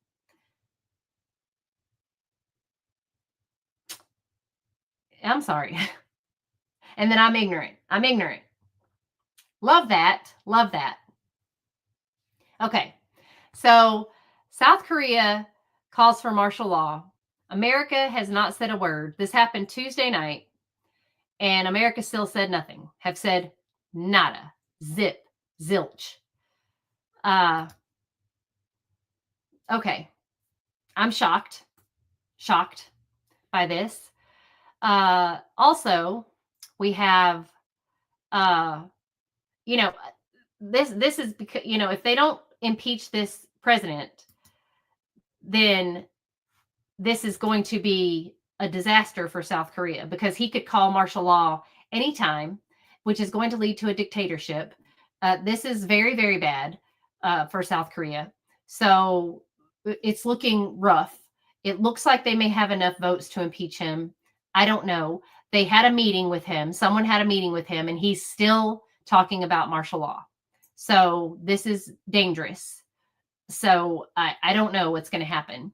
I'm sorry. And then I'm ignorant. I'm ignorant. Love that. Love that. Okay. So South Korea calls for martial law. America has not said a word. This happened Tuesday night, and America still said nothing. Have said nada, zip, zilch. Okay. I'm shocked by this. Also, we have, this is because, if they don't impeach this president, then this is going to be a disaster for South Korea, because he could call martial law anytime, which is going to lead to a dictatorship. This is very, very bad for South Korea. So it's looking rough. It looks like they may have enough votes to impeach him. I don't know. They had a meeting with him. Someone had a meeting with him, and he's still talking about martial law. So this is dangerous. So I don't know what's going to happen.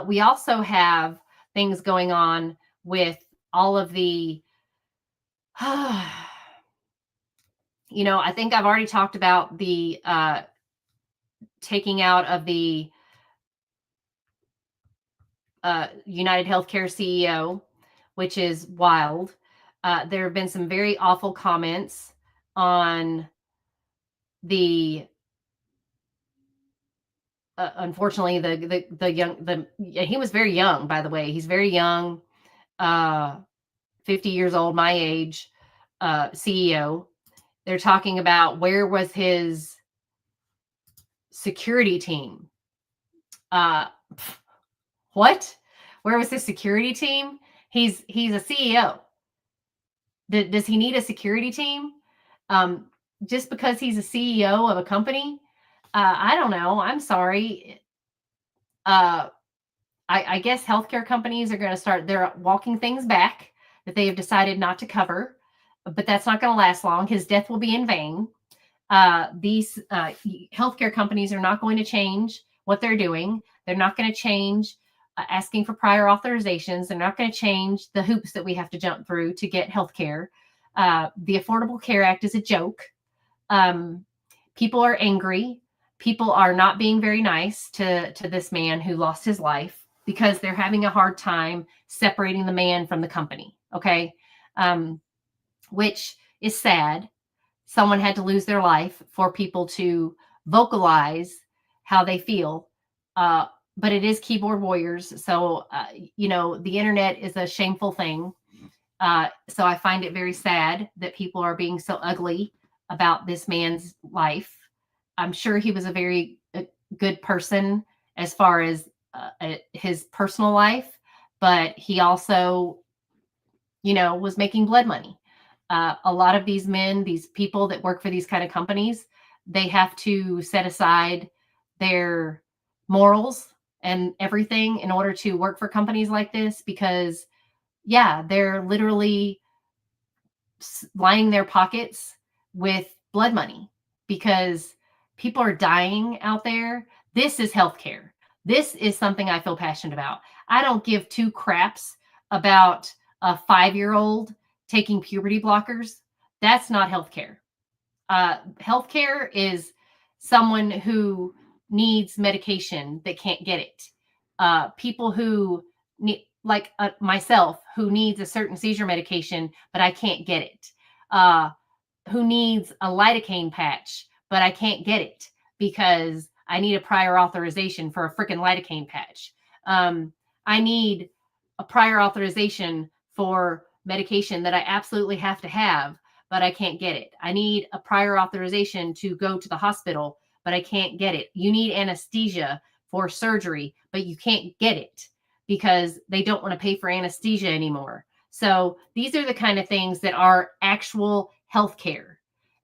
We also have things going on with all of the, I think I've already talked about the taking out of the United Healthcare CEO, which is wild. There have been some very awful comments on the unfortunately he was very young, by the way. He's very young, 50 years old, my age, CEO. They're talking about, where was his security team? What? Where was his security team? He's a CEO. Does he need a security team? Just because he's a CEO of a company? I don't know. I'm sorry. I guess healthcare companies are going to they're walking things back that they have decided not to cover, but that's not going to last long. His death will be in vain. These healthcare companies are not going to change what they're doing. They're not going to change asking for prior authorizations. They're not going to change the hoops that we have to jump through to get healthcare. The Affordable Care Act is a joke. People are angry. People are not being very nice to this man who lost his life, because they're having a hard time separating the man from the company. Okay. Which is sad. Someone had to lose their life for people to vocalize how they feel. But it is keyboard warriors. So, the internet is a shameful thing. So I find it very sad that people are being so ugly about this man's life. I'm sure he was a very good person as far as his personal life, but he also, was making blood money. A lot of these men, these people that work for these kind of companies, they have to set aside their morals and everything in order to work for companies like this, because they're literally lining their pockets with blood money, because people are dying out there. This is healthcare. This is something I feel passionate about. I don't give two craps about a 5-year-old taking puberty blockers. That's not healthcare. Healthcare is someone who needs medication that can't get it. People who need, like myself, who needs a certain seizure medication, but I can't get it. Who needs a lidocaine patch, but I can't get it because I need a prior authorization for a freaking lidocaine patch. I need a prior authorization for medication that I absolutely have to have, but I can't get it. I need a prior authorization to go to the hospital, but I can't get it. You need anesthesia for surgery, but you can't get it because they don't want to pay for anesthesia anymore. So these are the kind of things that are actual healthcare,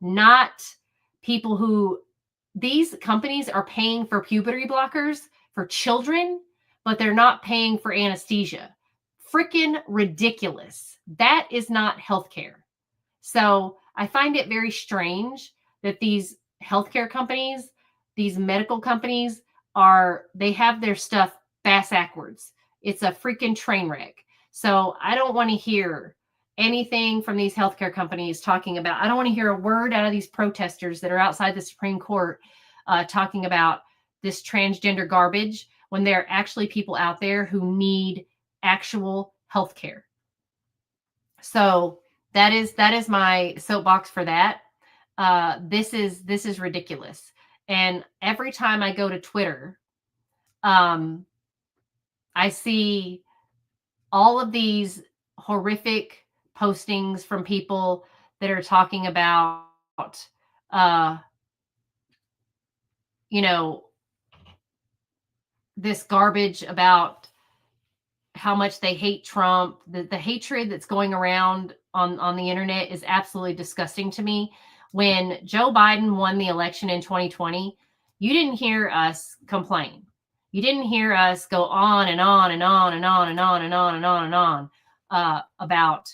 not people who, these companies are paying for puberty blockers for children, but they're not paying for anesthesia. Freaking ridiculous. That is not healthcare. So I find it very strange that these healthcare companies, these medical companies they have their stuff bass backwards. It's a freaking train wreck. So I don't want to hear anything from these healthcare companies talking about, I don't want to hear a word out of these protesters that are outside the Supreme Court talking about this transgender garbage when there are actually people out there who need actual healthcare. So that is my soapbox for that. This is ridiculous. And every time I go to Twitter, I see all of these horrific postings from people that are talking about, this garbage about how much they hate Trump. The hatred that's going around on the internet is absolutely disgusting to me. When Joe Biden won the election in 2020, you didn't hear us complain. You didn't hear us go on and on and on and on and on and on and on and on about,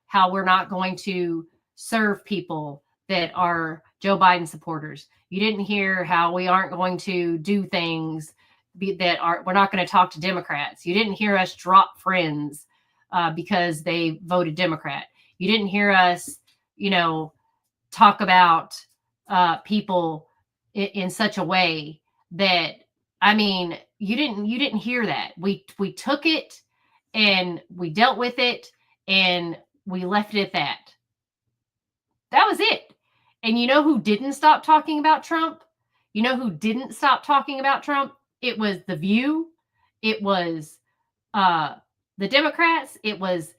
how we're not going to serve people that are Joe Biden supporters. You didn't hear how we aren't going to do things we're not going to talk to Democrats. You didn't hear us drop friends because they voted Democrat. You didn't hear us, talk about people in such a way that, you didn't hear that. We took it and we dealt with it and we left it at that. That was it. And you know who didn't stop talking about Trump? You know who didn't stop talking about Trump? It was The View. It was the Democrats. It was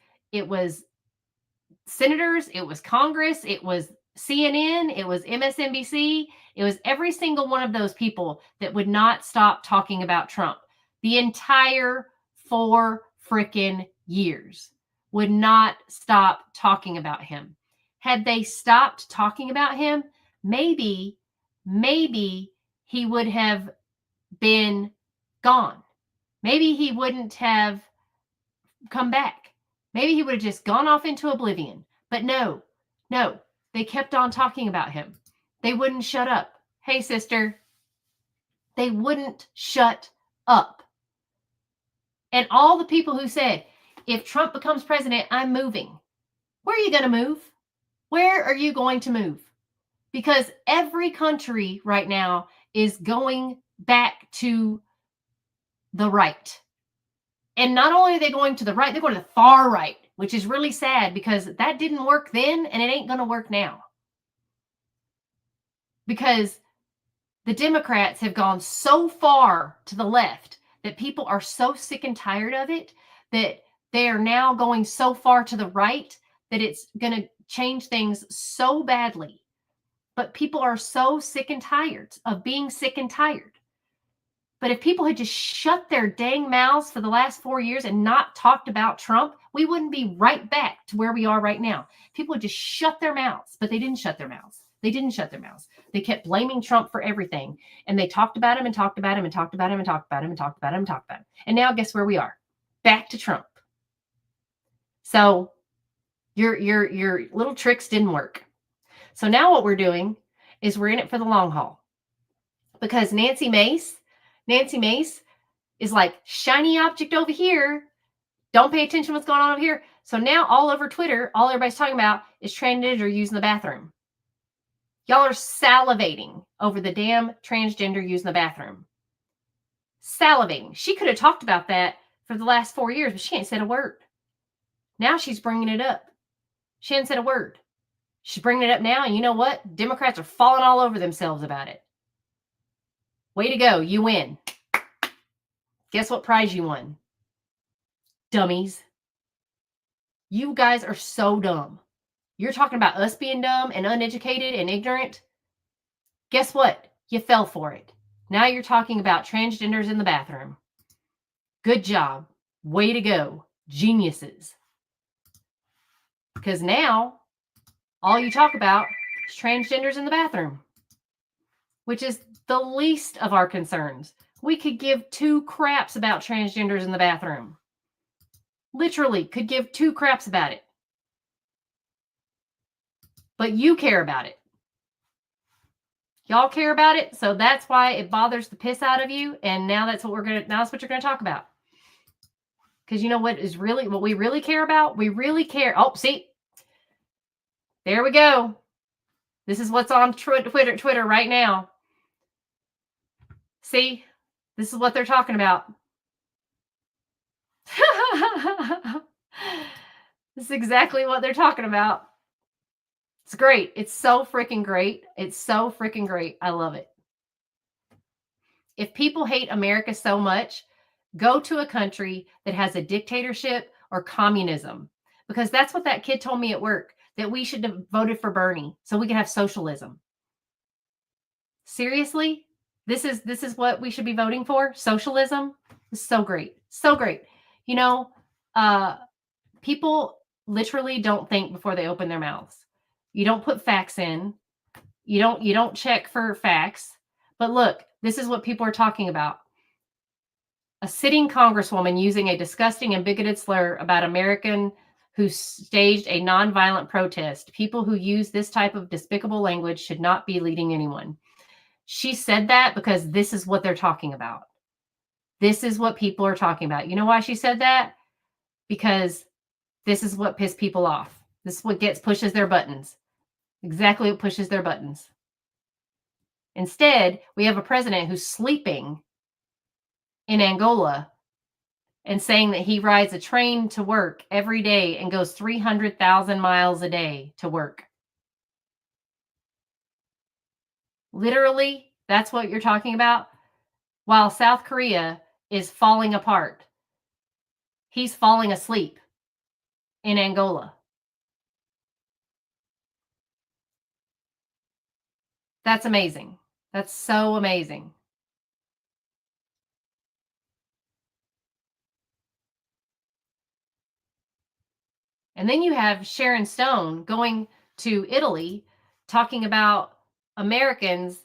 senators. It was Congress. It was CNN. It was MSNBC. It was every single one of those people that would not stop talking about Trump. The entire 4 freaking years would not stop talking about him. Had they stopped talking about him, maybe he would have been gone. Maybe he wouldn't have come back. Maybe he would have just gone off into oblivion. But no, they kept on talking about him. They wouldn't shut up. Hey, sister. They wouldn't shut up. And all the people who said, if Trump becomes president, I'm moving. Where are you going to move? Where are you going to move? Because every country right now is going back to the right. And not only are they going to the right, they're going to the far right, which is really sad because that didn't work then and it ain't going to work now. Because the Democrats have gone so far to the left that people are so sick and tired of it that they are now going so far to the right that it's going to change things so badly. But people are so sick and tired of being sick and tired. But if people had just shut their dang mouths for the last 4 years and not talked about Trump, we wouldn't be right back to where we are right now. People would just shut their mouths, but they didn't shut their mouths. They didn't shut their mouths. They kept blaming Trump for everything. And they talked about him and talked about him and talked about him and talked about him and talked about him and talked about him. And now guess where we are? Back to Trump. So your little tricks didn't work. So now what we're doing is we're in it for the long haul. Because Nancy Mace is like, shiny object over here. Don't pay attention to what's going on over here. So now all over Twitter, all everybody's talking about is transgender using the bathroom. Y'all are salivating over the damn transgender using the bathroom. Salivating. She could have talked about that for the last 4 years, but she ain't said a word. Now she's bringing it up. She ain't said a word. She's bringing it up now, and you know what? Democrats are falling all over themselves about it. Way to go. You win. Guess what prize you won? Dummies. You guys are so dumb. You're talking about us being dumb and uneducated and ignorant. Guess what? You fell for it. Now you're talking about transgenders in the bathroom. Good job. Way to go. Geniuses. Because now all you talk about is transgenders in the bathroom, which is the least of our concerns. We could give 2 craps about transgenders in the bathroom. Literally could give 2 craps about it. But you care about it. Y'all care about it, so that's why it bothers the piss out of you. And now that's what you're going to talk about. Because you know what we really care about? We really care. Oh, see, there we go. This is what's on Twitter right now. See, this is what they're talking about. This is exactly what they're talking about. It's great. It's so freaking great. It's so freaking great. I love it. If people hate America so much, go to a country that has a dictatorship or communism, because that's what that kid told me at work, that we should have voted for Bernie so we can have socialism. Seriously? This is what we should be voting for? Socialism? It's so great. So great. You know, people literally don't think before they open their mouths. You don't put facts in. You don't check for facts. But look, this is what people are talking about. A sitting congresswoman using a disgusting and bigoted slur about American who staged a nonviolent protest. People who use this type of despicable language should not be leading anyone. She said that because this is what they're talking about. This is what people are talking about. You know why she said that? Because this is what pissed people off. This is what pushes their buttons. Exactly what pushes their buttons. Instead, we have a president who's sleeping in Angola and saying that he rides a train to work every day and goes 300,000 miles a day to work. Literally, that's what you're talking about. While South Korea is falling apart, he's falling asleep in Angola. That's amazing. That's so amazing. And then you have Sharon Stone going to Italy talking about Americans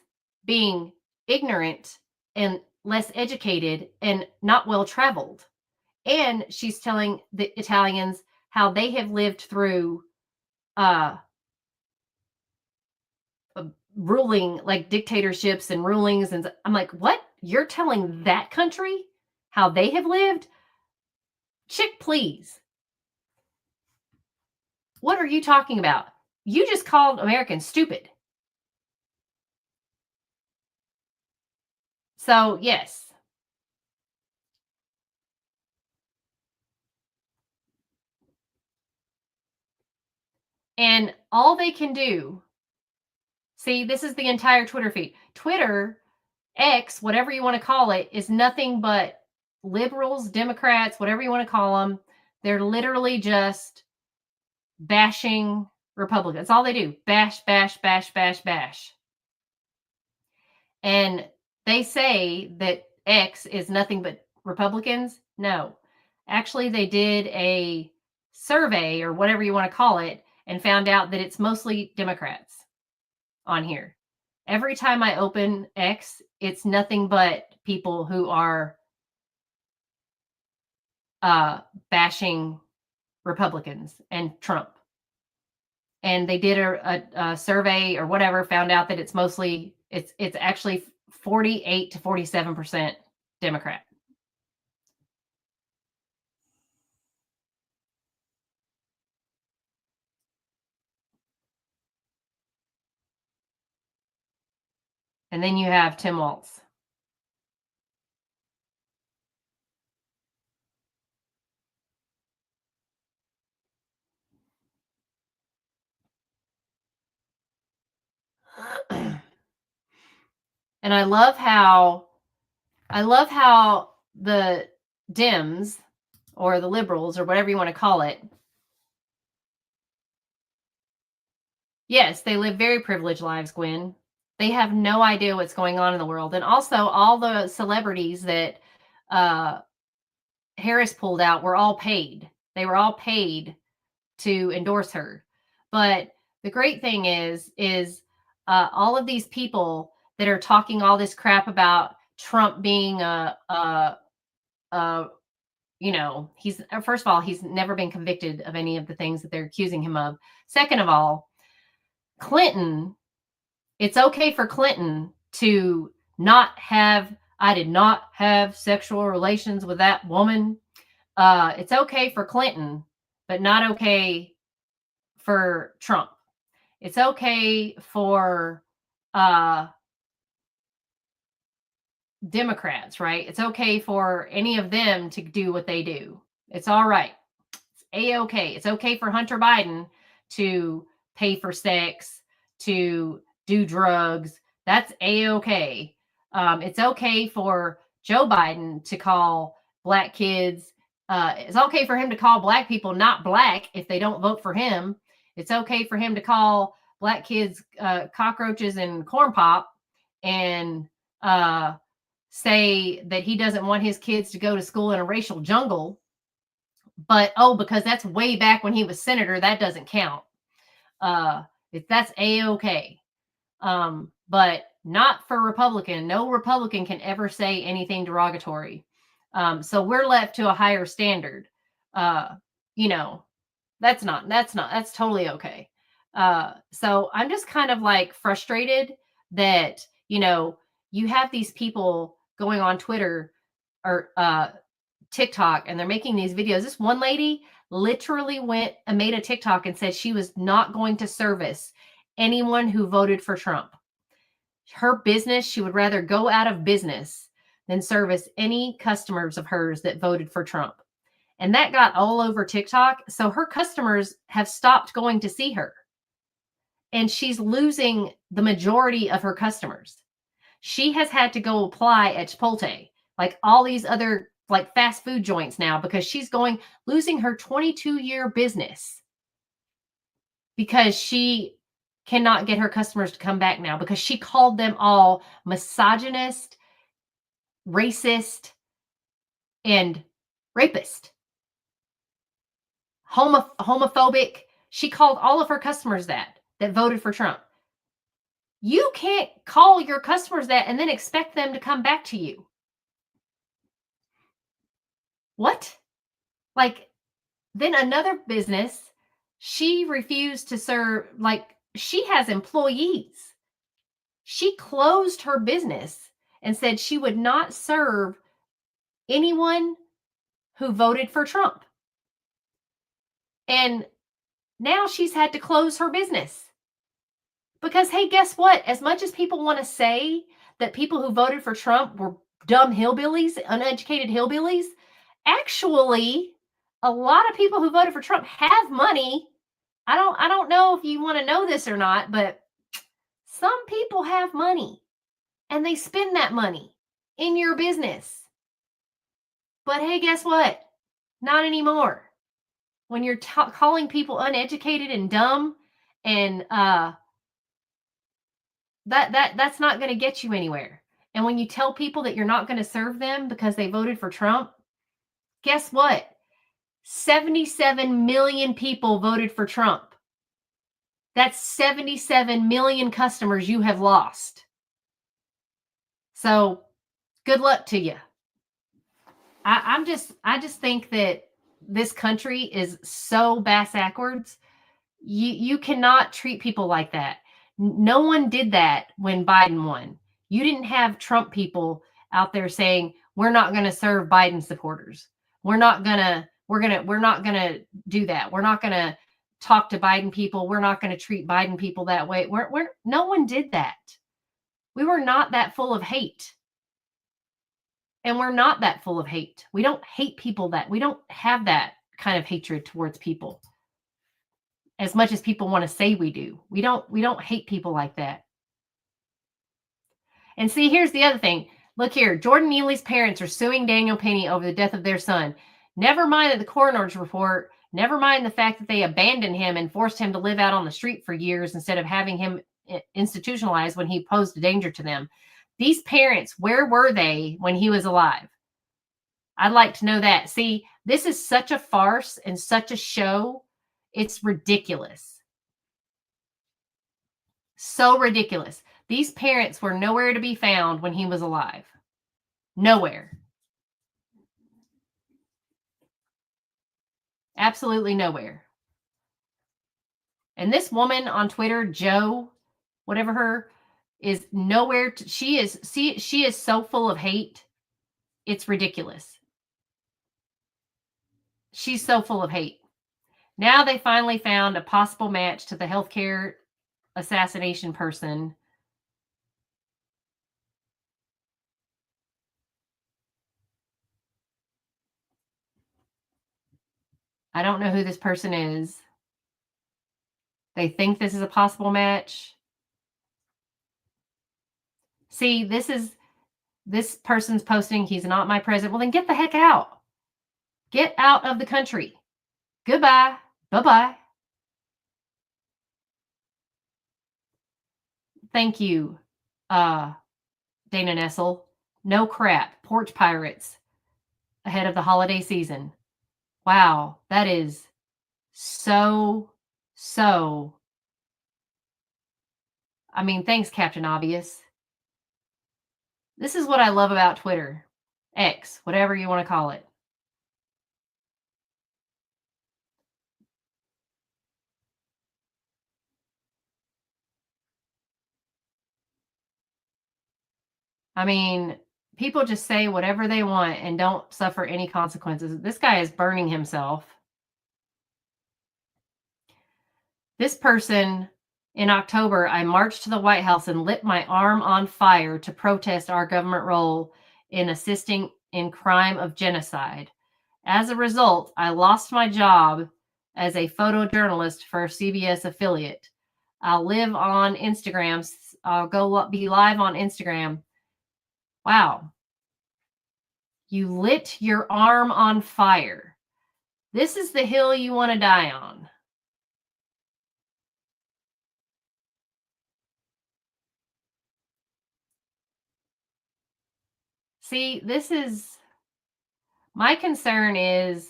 being ignorant and less educated and not well traveled. And she's telling the Italians how they have lived through ruling, like dictatorships and rulings. And I'm like, what? You're telling that country how they have lived? Chick, please. What are you talking about? You just called Americans stupid. So, yes. And all they can do, see, this is the entire Twitter feed. Twitter, X, whatever you want to call it, is nothing but liberals, Democrats, whatever you want to call them. They're literally just bashing Republicans. That's all they do. Bash, bash, bash, bash, bash. And they say that X is nothing but Republicans. No. Actually, they did a survey or whatever you want to call it and found out that it's mostly Democrats on here. Every time I open X, it's nothing but people who are bashing Republicans and Trump. And they did a survey or whatever, found out that it's mostly, it's actually 48 to 47% Democrat. And then you have Tim Walz. And I love how the Dems or the liberals or whatever you want to call it, yes, they live very privileged lives, Gwen. They have no idea what's going on in the world. And also all the celebrities that Harris pulled out were all paid. They were all paid to endorse her. But the great thing is all of these people that are talking all this crap about Trump being you know, he's, first of all, he's never been convicted of any of the things that they're accusing him of. Second of all, Clinton, it's okay for Clinton to not have, I did not have sexual relations with that woman. It's okay for Clinton, but not okay for Trump. It's okay for Democrats, right? It's okay for any of them to do what they do. It's all right. It's A-okay. It's okay for Hunter Biden to pay for sex, to do drugs. That's A-okay. It's okay for Joe Biden to call black kids. It's okay for him to call black people not black if they don't vote for him. It's okay for him to call black kids cockroaches and corn pop and say that he doesn't want his kids to go to school in a racial jungle. But, because that's way back when he was senator, that doesn't count. That's A-okay. But not for Republican. No Republican can ever say anything derogatory. So we're left to a higher standard. That's totally okay. So I'm just kind of like frustrated that, you have these people going on Twitter or TikTok and they're making these videos. This one lady literally went and made a TikTok and said she was not going to service anyone who voted for Trump. Her business, she would rather go out of business than service any customers of hers that voted for Trump. And that got all over TikTok. So her customers have stopped going to see her. And she's losing the majority of her customers. She has had to go apply at Chipotle, like all these other like fast food joints now, because she's losing her 22-year business because she cannot get her customers to come back now because she called them all misogynist, racist, and rapist. Homophobic. She called all of her customers that voted for Trump. You can't call your customers that and then expect them to come back to you. What? Like, then another business, she refused to serve, like, she has employees. She closed her business and said she would not serve anyone who voted for Trump. And now she's had to close her business. Because, hey, guess what? As much as people want to say that people who voted for Trump were dumb hillbillies, uneducated hillbillies, actually, a lot of people who voted for Trump have money. I don't know if you want to know this or not, but some people have money and they spend that money in your business. But hey, guess what? Not anymore. When you're calling people uneducated and dumb and that's not going to get you anywhere. And when you tell people that you're not going to serve them because they voted for Trump, guess what? 77 million people voted for Trump. That's 77 million customers you have lost. So good luck to you. I just think that this country is so bass-backwards. You cannot treat people like that. No one did that when Biden won. You didn't have Trump people out there saying, we're not going to serve Biden supporters. We're not going to do that. We're not going to talk to Biden people. We're not going to treat Biden people that way. No one did that. We were not that full of hate. And we're not that full of hate. We don't hate people we don't have that kind of hatred towards people. As much as people want to say we do. We don't hate people like that. And see, here's the other thing. Look here, Jordan Neely's parents are suing Daniel Penny over the death of their son. Never mind that the coroner's report, never mind the fact that they abandoned him and forced him to live out on the street for years instead of having him institutionalized when he posed a danger to them. These parents, where were they when he was alive? I'd like to know that. See, this is such a farce and such a show. It's ridiculous. So ridiculous. These parents were nowhere to be found when he was alive. Nowhere. Absolutely nowhere. And this woman on Twitter, Joe, whatever her, is nowhere. She is so full of hate. It's ridiculous. she's so full of hate. Now they finally found a possible match to the healthcare assassination person. I don't know who this person is. They think this is a possible match. See, this person's posting, he's not my president. Well, then get the heck out. Get out of the country. Goodbye. Bye-bye. Thank you, Dana Nessel. No crap. Porch pirates ahead of the holiday season. Wow, that is so. I mean, thanks, Captain Obvious. This is what I love about Twitter. X, whatever you want to call it. I mean, people just say whatever they want and don't suffer any consequences. This guy is burning himself. This person, in October, I marched to the White House and lit my arm on fire to protest our government role in assisting in crime of genocide. As a result, I lost my job as a photojournalist for a CBS affiliate. I'll live on Instagram. I'll be live on Instagram. Wow. You lit your arm on fire. This is the hill you want to die on. See, this is my concern is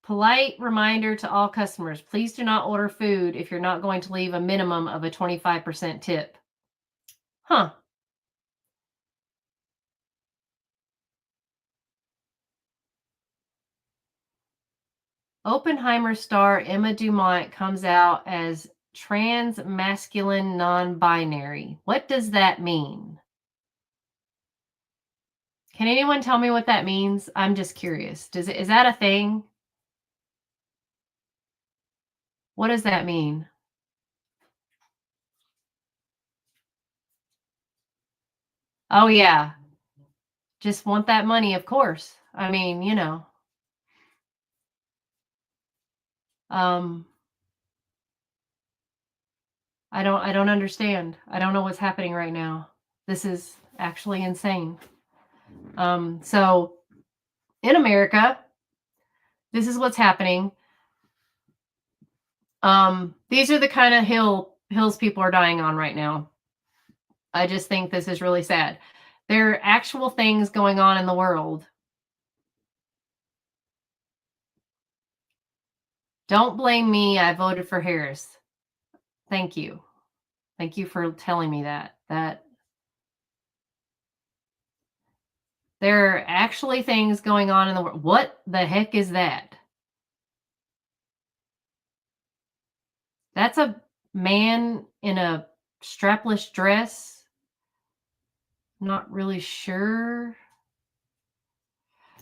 polite reminder to all customers. Please do not order food if you're not going to leave a minimum of a 25% tip. Huh. Oppenheimer star Emma Dumont comes out as trans masculine non-binary. What does that mean? Can anyone tell me what that means? I'm just curious. Is that a thing? What does that mean? Oh yeah. Just want that money, of course. I mean, you know. I don't understand. I don't know what's happening right now. This is actually insane. So in America, this is what's happening. These are the kind of hills people are dying on right now. I just think this is really sad. There are actual things going on in the world. Don't blame me. I voted for Harris. Thank you. Thank you for telling me that. There are actually things going on in the world. What the heck is that? That's a man in a strapless dress. Not really sure.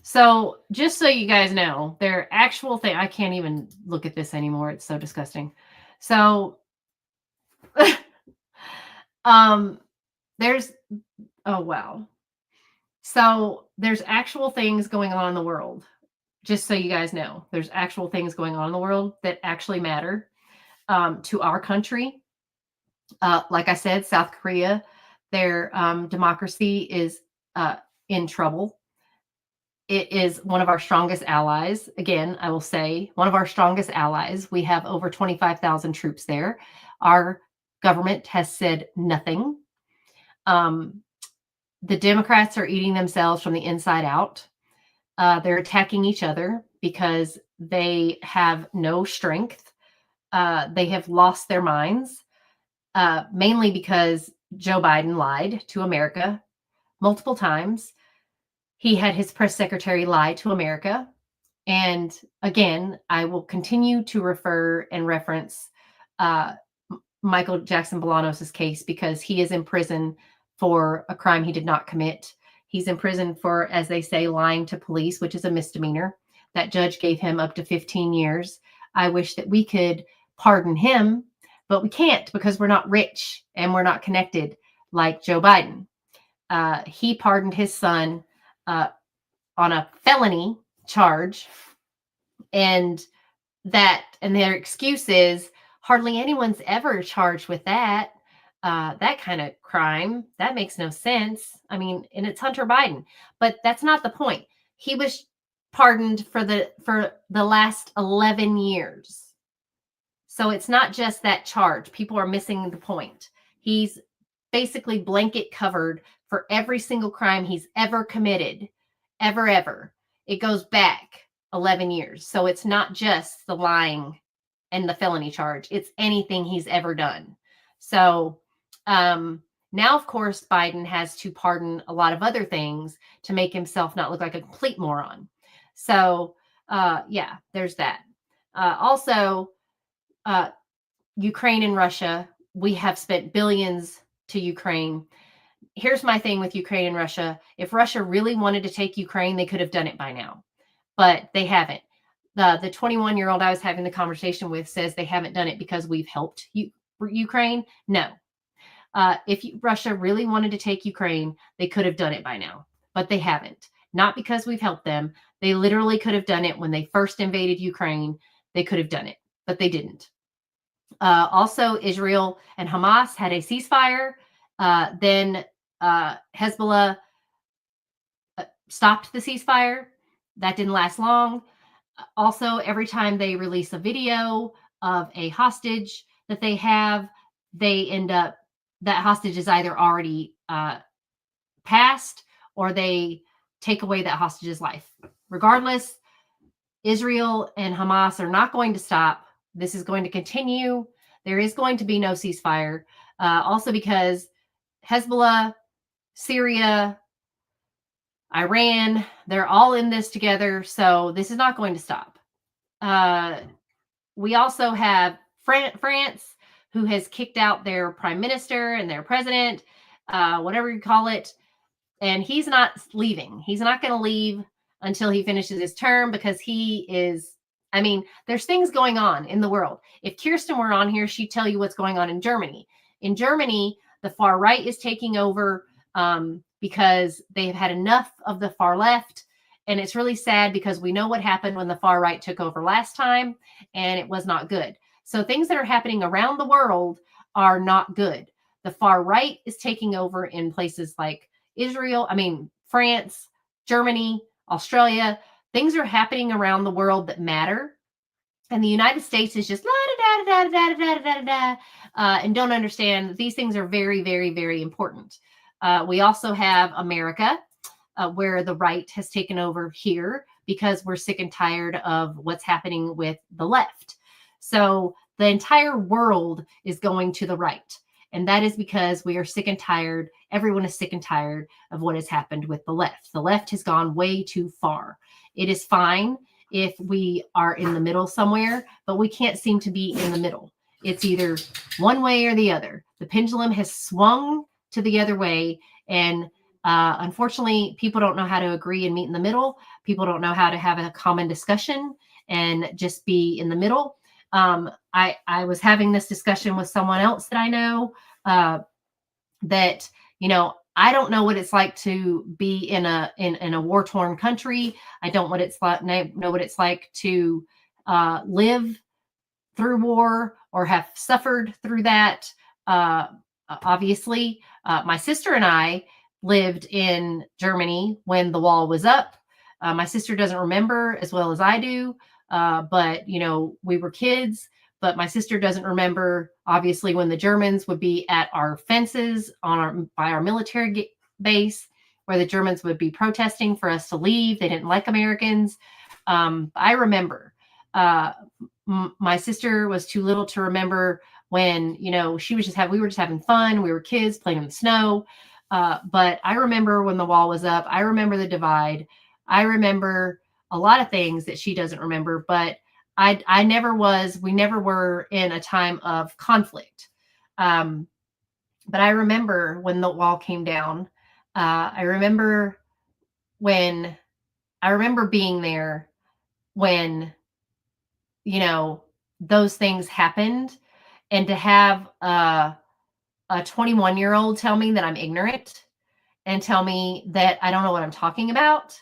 So just so you guys know, there are actual things. I can't even look at this anymore. It's so disgusting. So there's, oh, wow. So there's actual things going on in the world. Just so you guys know, there's actual things going on in the world that actually matter to our country. Like I said, South Korea, their democracy is in trouble. It is one of our strongest allies. Again, I will say one of our strongest allies. We have over 25,000 troops there. Our government has said nothing. The Democrats are eating themselves from the inside out. They're attacking each other because they have no strength. They have lost their minds, mainly because Joe Biden lied to America multiple times. He had his press secretary lie to America. And again, I will continue to refer and reference Michael Jackson Bolanos' case because he is in prison for a crime he did not commit. He's in prison for, as they say, lying to police, which is a misdemeanor. That judge gave him up to 15 years. I wish that we could pardon him, but we can't because we're not rich and we're not connected like Joe Biden. He pardoned his son on a felony charge, and their excuse is hardly anyone's ever charged with that. That kind of crime, that makes no sense. I mean, and it's Hunter Biden, but that's not the point. He was pardoned for the last 11 years. So it's not just that charge. People are missing the point. He's basically blanket covered for every single crime he's ever committed, ever. It goes back 11 years. So it's not just the lying and the felony charge. It's anything he's ever done. So now, of course, Biden has to pardon a lot of other things to make himself not look like a complete moron. So, yeah, there's that. Also, Ukraine and Russia, we have spent billions to Ukraine. Here's my thing with Ukraine and Russia. If Russia really wanted to take Ukraine, they could have done it by now, but they haven't. The 21-year-old I was having the conversation with says they haven't done it because we've helped Ukraine. No. If Russia really wanted to take Ukraine, they could have done it by now, but they haven't. Not because we've helped them. They literally could have done it when they first invaded Ukraine. They could have done it, but they didn't. Also, Israel and Hamas had a ceasefire. Then Hezbollah stopped the ceasefire. That didn't last long. Also, every time they release a video of a hostage that they have, they end up, that hostage is either already passed or they take away that hostage's life. Regardless, Israel and Hamas are not going to stop. This is going to continue. There is going to be no ceasefire. Also because Hezbollah, Syria, Iran, they're all in this together. So this is not going to stop. We also have France, who has kicked out their prime minister and their president, whatever you call it. And he's not leaving. He's not going to leave until he finishes his term because he is, I mean, there's things going on in the world. If Kirsten were on here, she'd tell you what's going on in Germany. In Germany, the far right is taking over because they've had enough of the far left. And it's really sad because we know what happened when the far right took over last time, and it was not good. So things that are happening around the world are not good. The far right is taking over in places like France, Germany, Australia. Things are happening around the world that matter. And the United States is just and don't understand that these things are very, very, very important. We also have America, where the right has taken over here because we're sick and tired of what's happening with the left. So the entire world is going to the right. And that is because we are sick and tired. Everyone is sick and tired of what has happened with the left. The left has gone way too far. It is fine if we are in the middle somewhere, but we can't seem to be in the middle. It's either one way or the other. The pendulum has swung to the other way. And unfortunately, people don't know how to agree and meet in the middle. People don't know how to have a common discussion and just be in the middle. I was having this discussion with someone else that I know that, you know, I don't know what it's like to be in a war-torn country. I don't know what it's like to live through war or have suffered through that. Obviously, my sister and I lived in Germany when the wall was up. My sister doesn't remember as well as I do, but, you know, we were kids. But my sister doesn't remember, obviously, when the Germans would be at our fences by our military base, where the Germans would be protesting for us to leave. They didn't like Americans. I remember. My sister was too little to remember when, you know, we were just having fun. We were kids playing in the snow. But I remember when the wall was up. I remember the divide. I remember a lot of things that she doesn't remember, but we never were in a time of conflict. But I remember when the wall came down, I remember being there when, those things happened, and to have a 21-year-old tell me that I'm ignorant and tell me that I don't know what I'm talking about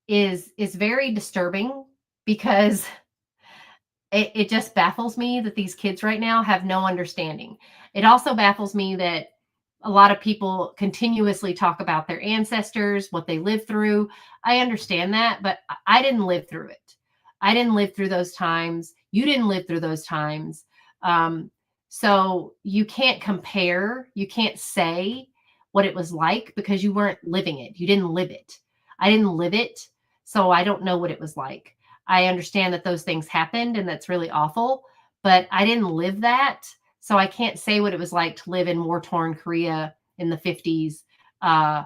is very disturbing, because it just baffles me that these kids right now have no understanding. It also baffles me that a lot of people continuously talk about their ancestors, what they lived through. I understand that, but I didn't live through it. I didn't live through those times. You didn't live through those times. So you can't compare. You can't say what it was like, because you weren't living it. You didn't live it. I didn't live it. So I don't know what it was like. I understand that those things happened, and that's really awful, but I didn't live that. So I can't say what it was like to live in war-torn Korea in the 50s. I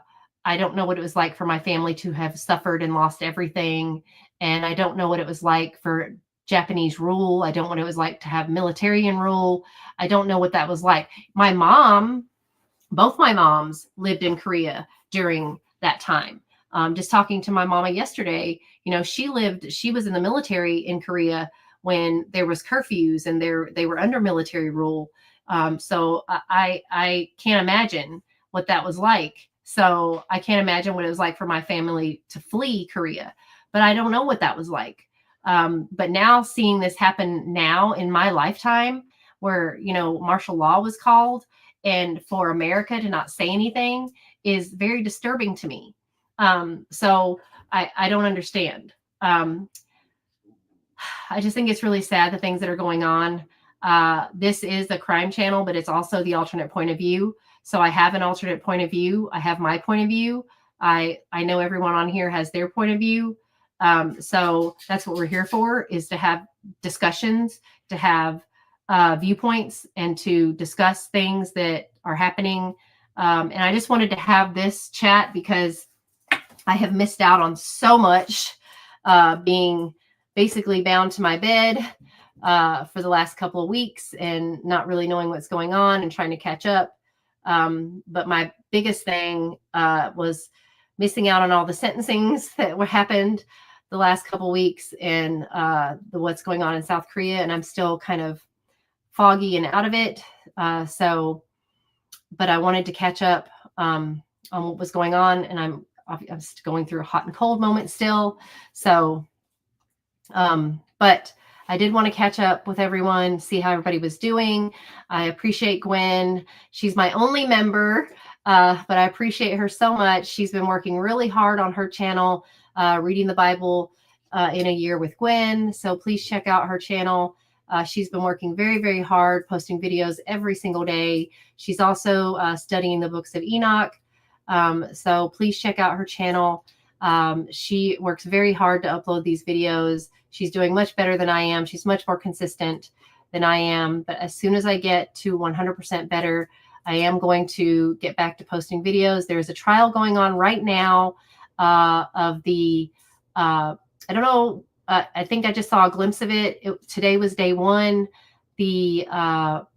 don't know what it was like for my family to have suffered and lost everything. And I don't know what it was like for Japanese rule. I don't know what it was like to have military rule. I don't know what that was like. Both my moms lived in Korea during that time. Just talking to my mama yesterday, she was in the military in Korea when there was curfews and they were under military rule. So I can't imagine what that was like. So I can't imagine what it was like for my family to flee Korea, but I don't know what that was like. But now seeing this happen now in my lifetime, where, martial law was called, and for America to not say anything is very disturbing to me. So I don't understand. I just think it's really sad, the things that are going on. This is the crime channel, but it's also the alternate point of view. So I have an alternate point of view. I have my point of view. I know everyone on here has their point of view. So that's what we're here for, is to have discussions, to have viewpoints, and to discuss things that are happening. And I just wanted to have this chat because I have missed out on so much, being basically bound to my bed for the last couple of weeks and not really knowing what's going on and trying to catch up. But my biggest thing was missing out on all the sentencings that happened the last couple of weeks, and what's going on in South Korea. And I'm still kind of foggy and out of it. But I wanted to catch up on what was going on, and I'm going through a hot and cold moment still. So, but I did want to catch up with everyone, see how everybody was doing. I appreciate Gwen. She's my only member, but I appreciate her so much. She's been working really hard on her channel, reading the Bible in a year with Gwen. So please check out her channel. She's been working very, very hard, posting videos every single day. She's also studying the books of Enoch. So please check out her channel. She works very hard to upload these videos. She's doing much better than I am. She's much more consistent than I am. But as soon as I get to 100% better, I am going to get back to posting videos. There's a trial going on right now of the, I don't know, I think I just saw a glimpse of it. Today was day one. The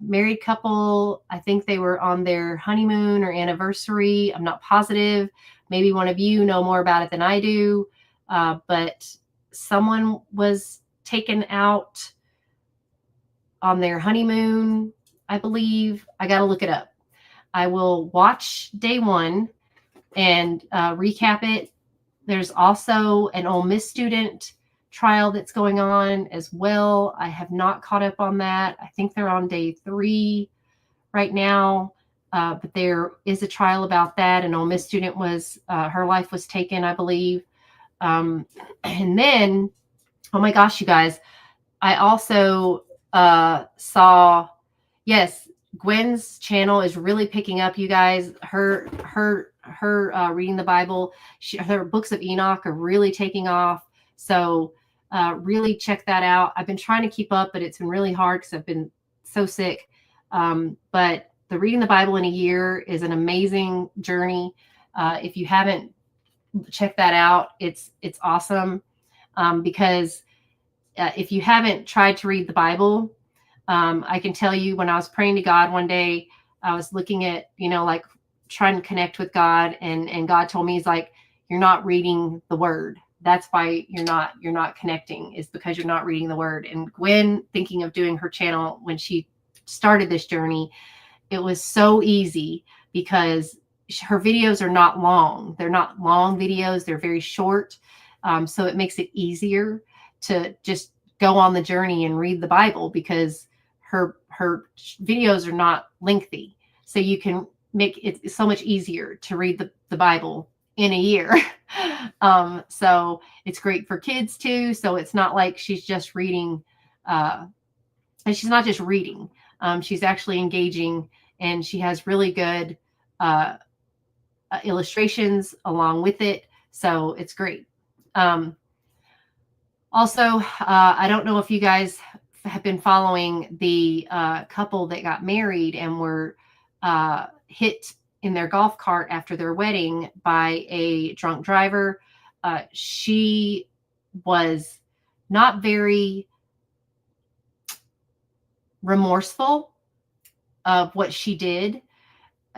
married couple, I think they were on their honeymoon or anniversary. I'm not positive. Maybe one of you know more about it than I do. But someone was taken out on their honeymoon, I believe. I got to look it up. I will watch day one and recap it. There's also an Ole Miss student trial that's going on as well. I have not caught up on that. I think they're on day 3 right now. But there is a trial about that. An Ole Miss student was, her life was taken, I believe. And then, oh my gosh, you guys, I also saw, yes, Gwen's channel is really picking up, you guys. Her reading the Bible, her books of Enoch are really taking off. So really check that out. I've been trying to keep up, but it's been really hard because I've been so sick. But the reading the Bible in a year is an amazing journey. If you haven't checked that out, it's awesome. Because if you haven't tried to read the Bible, I can tell you, when I was praying to God one day, I was looking at, like trying to connect with God, and God told me, he's like, you're not reading the word. That's why you're not connecting, is because you're not reading the word. And Gwen, thinking of doing her channel when she started this journey, it was so easy because her videos are not long. They're not long videos. They're very short. So it makes it easier to just go on the journey and read the Bible, because her videos are not lengthy. So you can make it so much easier to read the Bible in a year. So it's great for kids too. So it's not like she's just reading, and she's not just reading. She's actually engaging, and she has really good illustrations along with it. So it's great. Also, I don't know if you guys have been following the couple that got married and were hit in their golf cart after their wedding by a drunk driver. She was not very remorseful of what she did.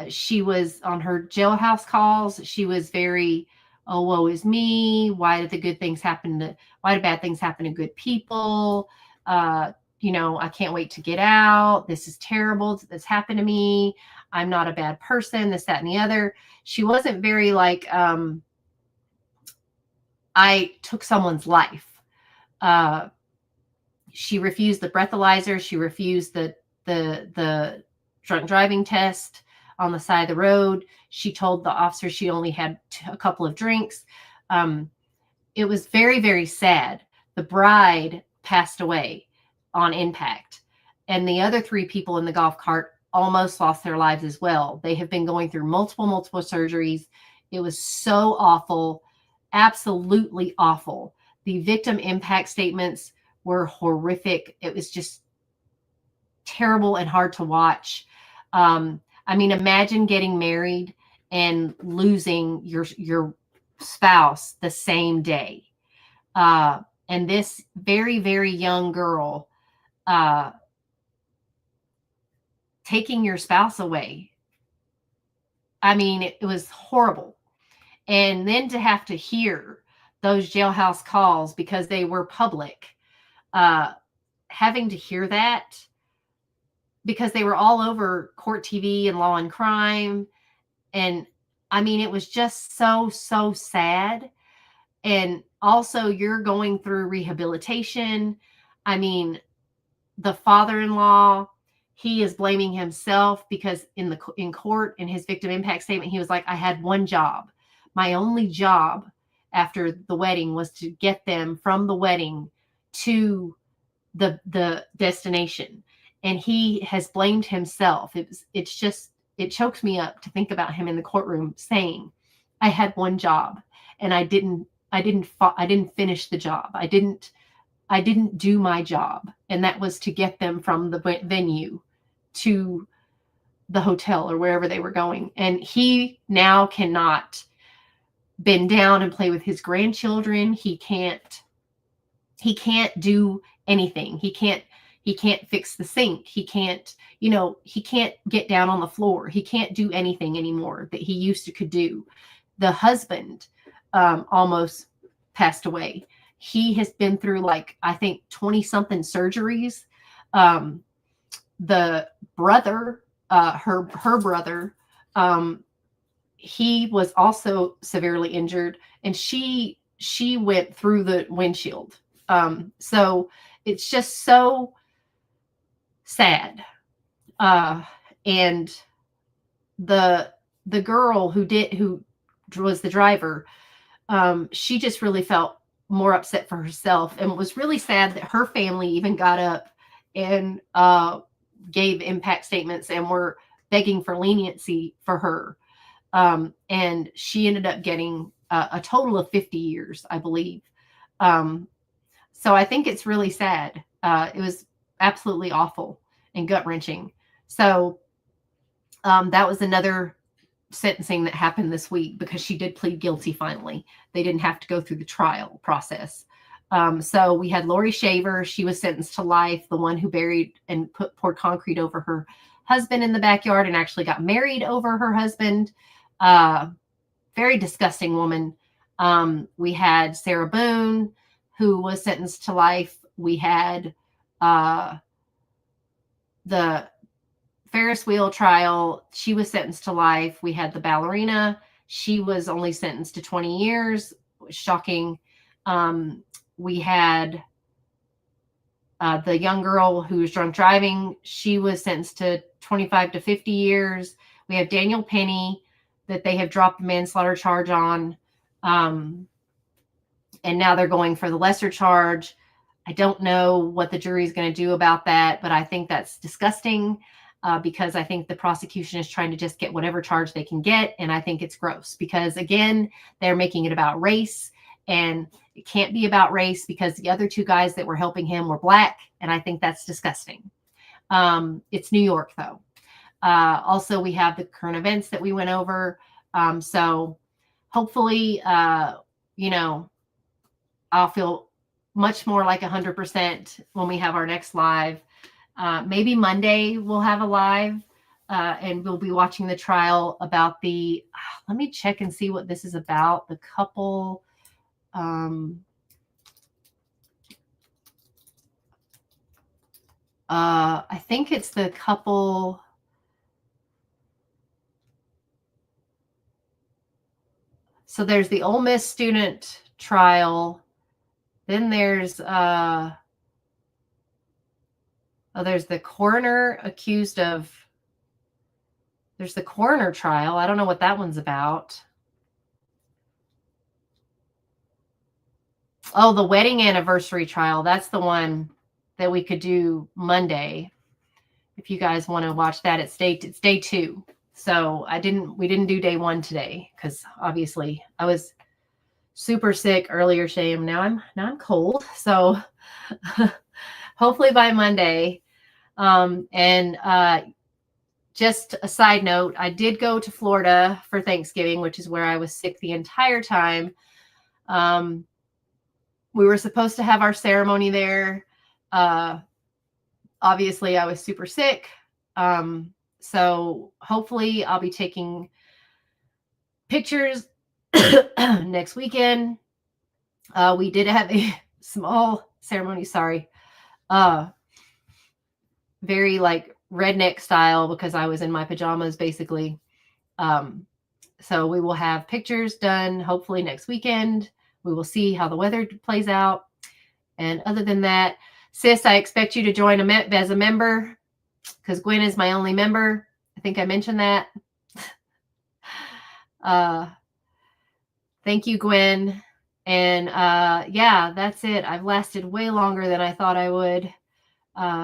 She was on her jailhouse calls. She was very, oh, woe is me. Why did bad things happen to good people? I can't wait to get out. This is terrible. This happened to me. I'm not a bad person, this, that, and the other. She wasn't very like, I took someone's life. She refused the breathalyzer. She refused the drunk driving test on the side of the road. She told the officer she only had a couple of drinks. It was very, very sad. The bride passed away on impact, and the other 3 people in the golf cart almost lost their lives as well. They have been going through multiple surgeries. It was so awful, absolutely awful. The victim impact statements were horrific. It was just terrible and hard to watch. I mean, imagine getting married and losing your spouse the same day. And this very, very young girl taking your spouse away. I mean, it was horrible. And then to have to hear those jailhouse calls because they were public, having to hear that, because they were all over Court TV and Law and Crime. And I mean, it was just so, so sad. And also, you're going through rehabilitation. I mean, the father-in-law, he is blaming himself because in court, in his victim impact statement, he was like, I had one job. My only job after the wedding was to get them from the wedding to the destination. And he has blamed himself. It chokes me up to think about him in the courtroom saying, I had one job and I didn't finish the job. I didn't do my job. And that was to get them from the venue to the hotel or wherever they were going. And he now cannot bend down and play with his grandchildren. He can't do anything. He can't fix the sink. He can't get down on the floor. He can't do anything anymore that he used to could do. The husband almost passed away. He has been through I think 20 something surgeries. The brother, her brother, he was also severely injured, and she went through the windshield. So it's just so sad. And the girl who was the driver, she just really felt more upset for herself, and was really sad that her family even got up and gave impact statements and were begging for leniency for her. And she ended up getting a total of 50 years, I believe. So I think it's really sad. It was absolutely awful and gut-wrenching. So that was another sentencing that happened this week, because she did plead guilty finally. They didn't have to go through the trial process. So we had Lori Shaver. She was sentenced to life, the one who buried and poured concrete over her husband in the backyard and actually got married over her husband. Very disgusting woman. We had Sarah Boone, who was sentenced to life. We had the Ferris wheel trial. She was sentenced to life. We had the ballerina. She was only sentenced to 20 years. Shocking. We had the young girl who was drunk driving. She was sentenced to 25 to 50 years. We have Daniel Penny that they have dropped a manslaughter charge on. And now they're going for the lesser charge. I don't know what the jury is going to do about that, but I think that's disgusting because I think the prosecution is trying to just get whatever charge they can get. And I think it's gross because, again, they're making it about race, and it can't be about race because the other two guys that were helping him were Black. And I think that's disgusting. It's New York, though. Also, we have the current events that we went over. So hopefully, you know, I'll feel much more like 100% when we have our next live. Maybe Monday we'll have a live and we'll be watching the trial about the, let me check and see what this is about. The couple, I think it's the couple. So there's the Ole Miss student trial. Then there's the coroner accused of, there's the coroner trial. I don't know what that one's about. Oh, the wedding anniversary trial. That's the one that we could do Monday. If you guys want to watch that, it's day 2. So we didn't do day 1 today because obviously I was super sick earlier today. Now I'm cold. So hopefully by Monday. Just a side note, I did go to Florida for Thanksgiving, which is where I was sick the entire time. We were supposed to have our ceremony there. Obviously I was super sick. So hopefully I'll be taking pictures next weekend. We did have a small ceremony, very like redneck style because I was in my pajamas basically. So we will have pictures done hopefully next weekend. We will see how the weather plays out. And other than that, sis, I expect you to join as a member because Gwen is my only member. I think I mentioned that. Thank you, Gwen. And yeah, that's it. I've lasted way longer than I thought I would.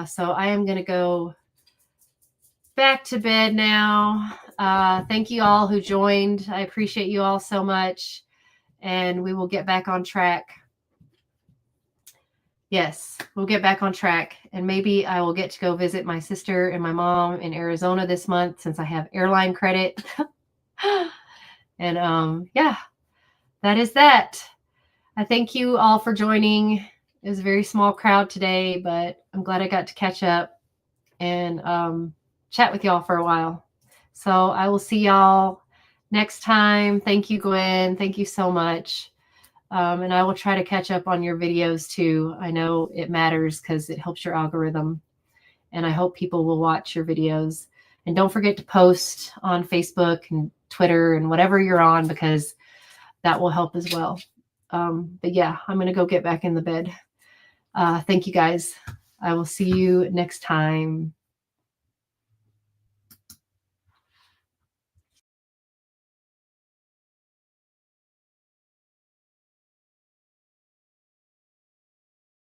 So I am going to go back to bed now. Thank you all who joined. I appreciate you all so much. And we will get back on track. Yes, we'll get back on track. And maybe I will get to go visit my sister and my mom in Arizona this month since I have airline credit. And yeah, that is that. I thank you all for joining. It was a very small crowd today, but I'm glad I got to catch up and chat with y'all for a while. So I will see y'all next time. Thank you, Gwen. Thank you so much. And I will try to catch up on your videos too. I know it matters because it helps your algorithm. And I hope people will watch your videos. And don't forget to post on Facebook and Twitter and whatever you're on because that will help as well. But yeah, I'm going to go get back in the bed. Thank you guys. I will see you next time.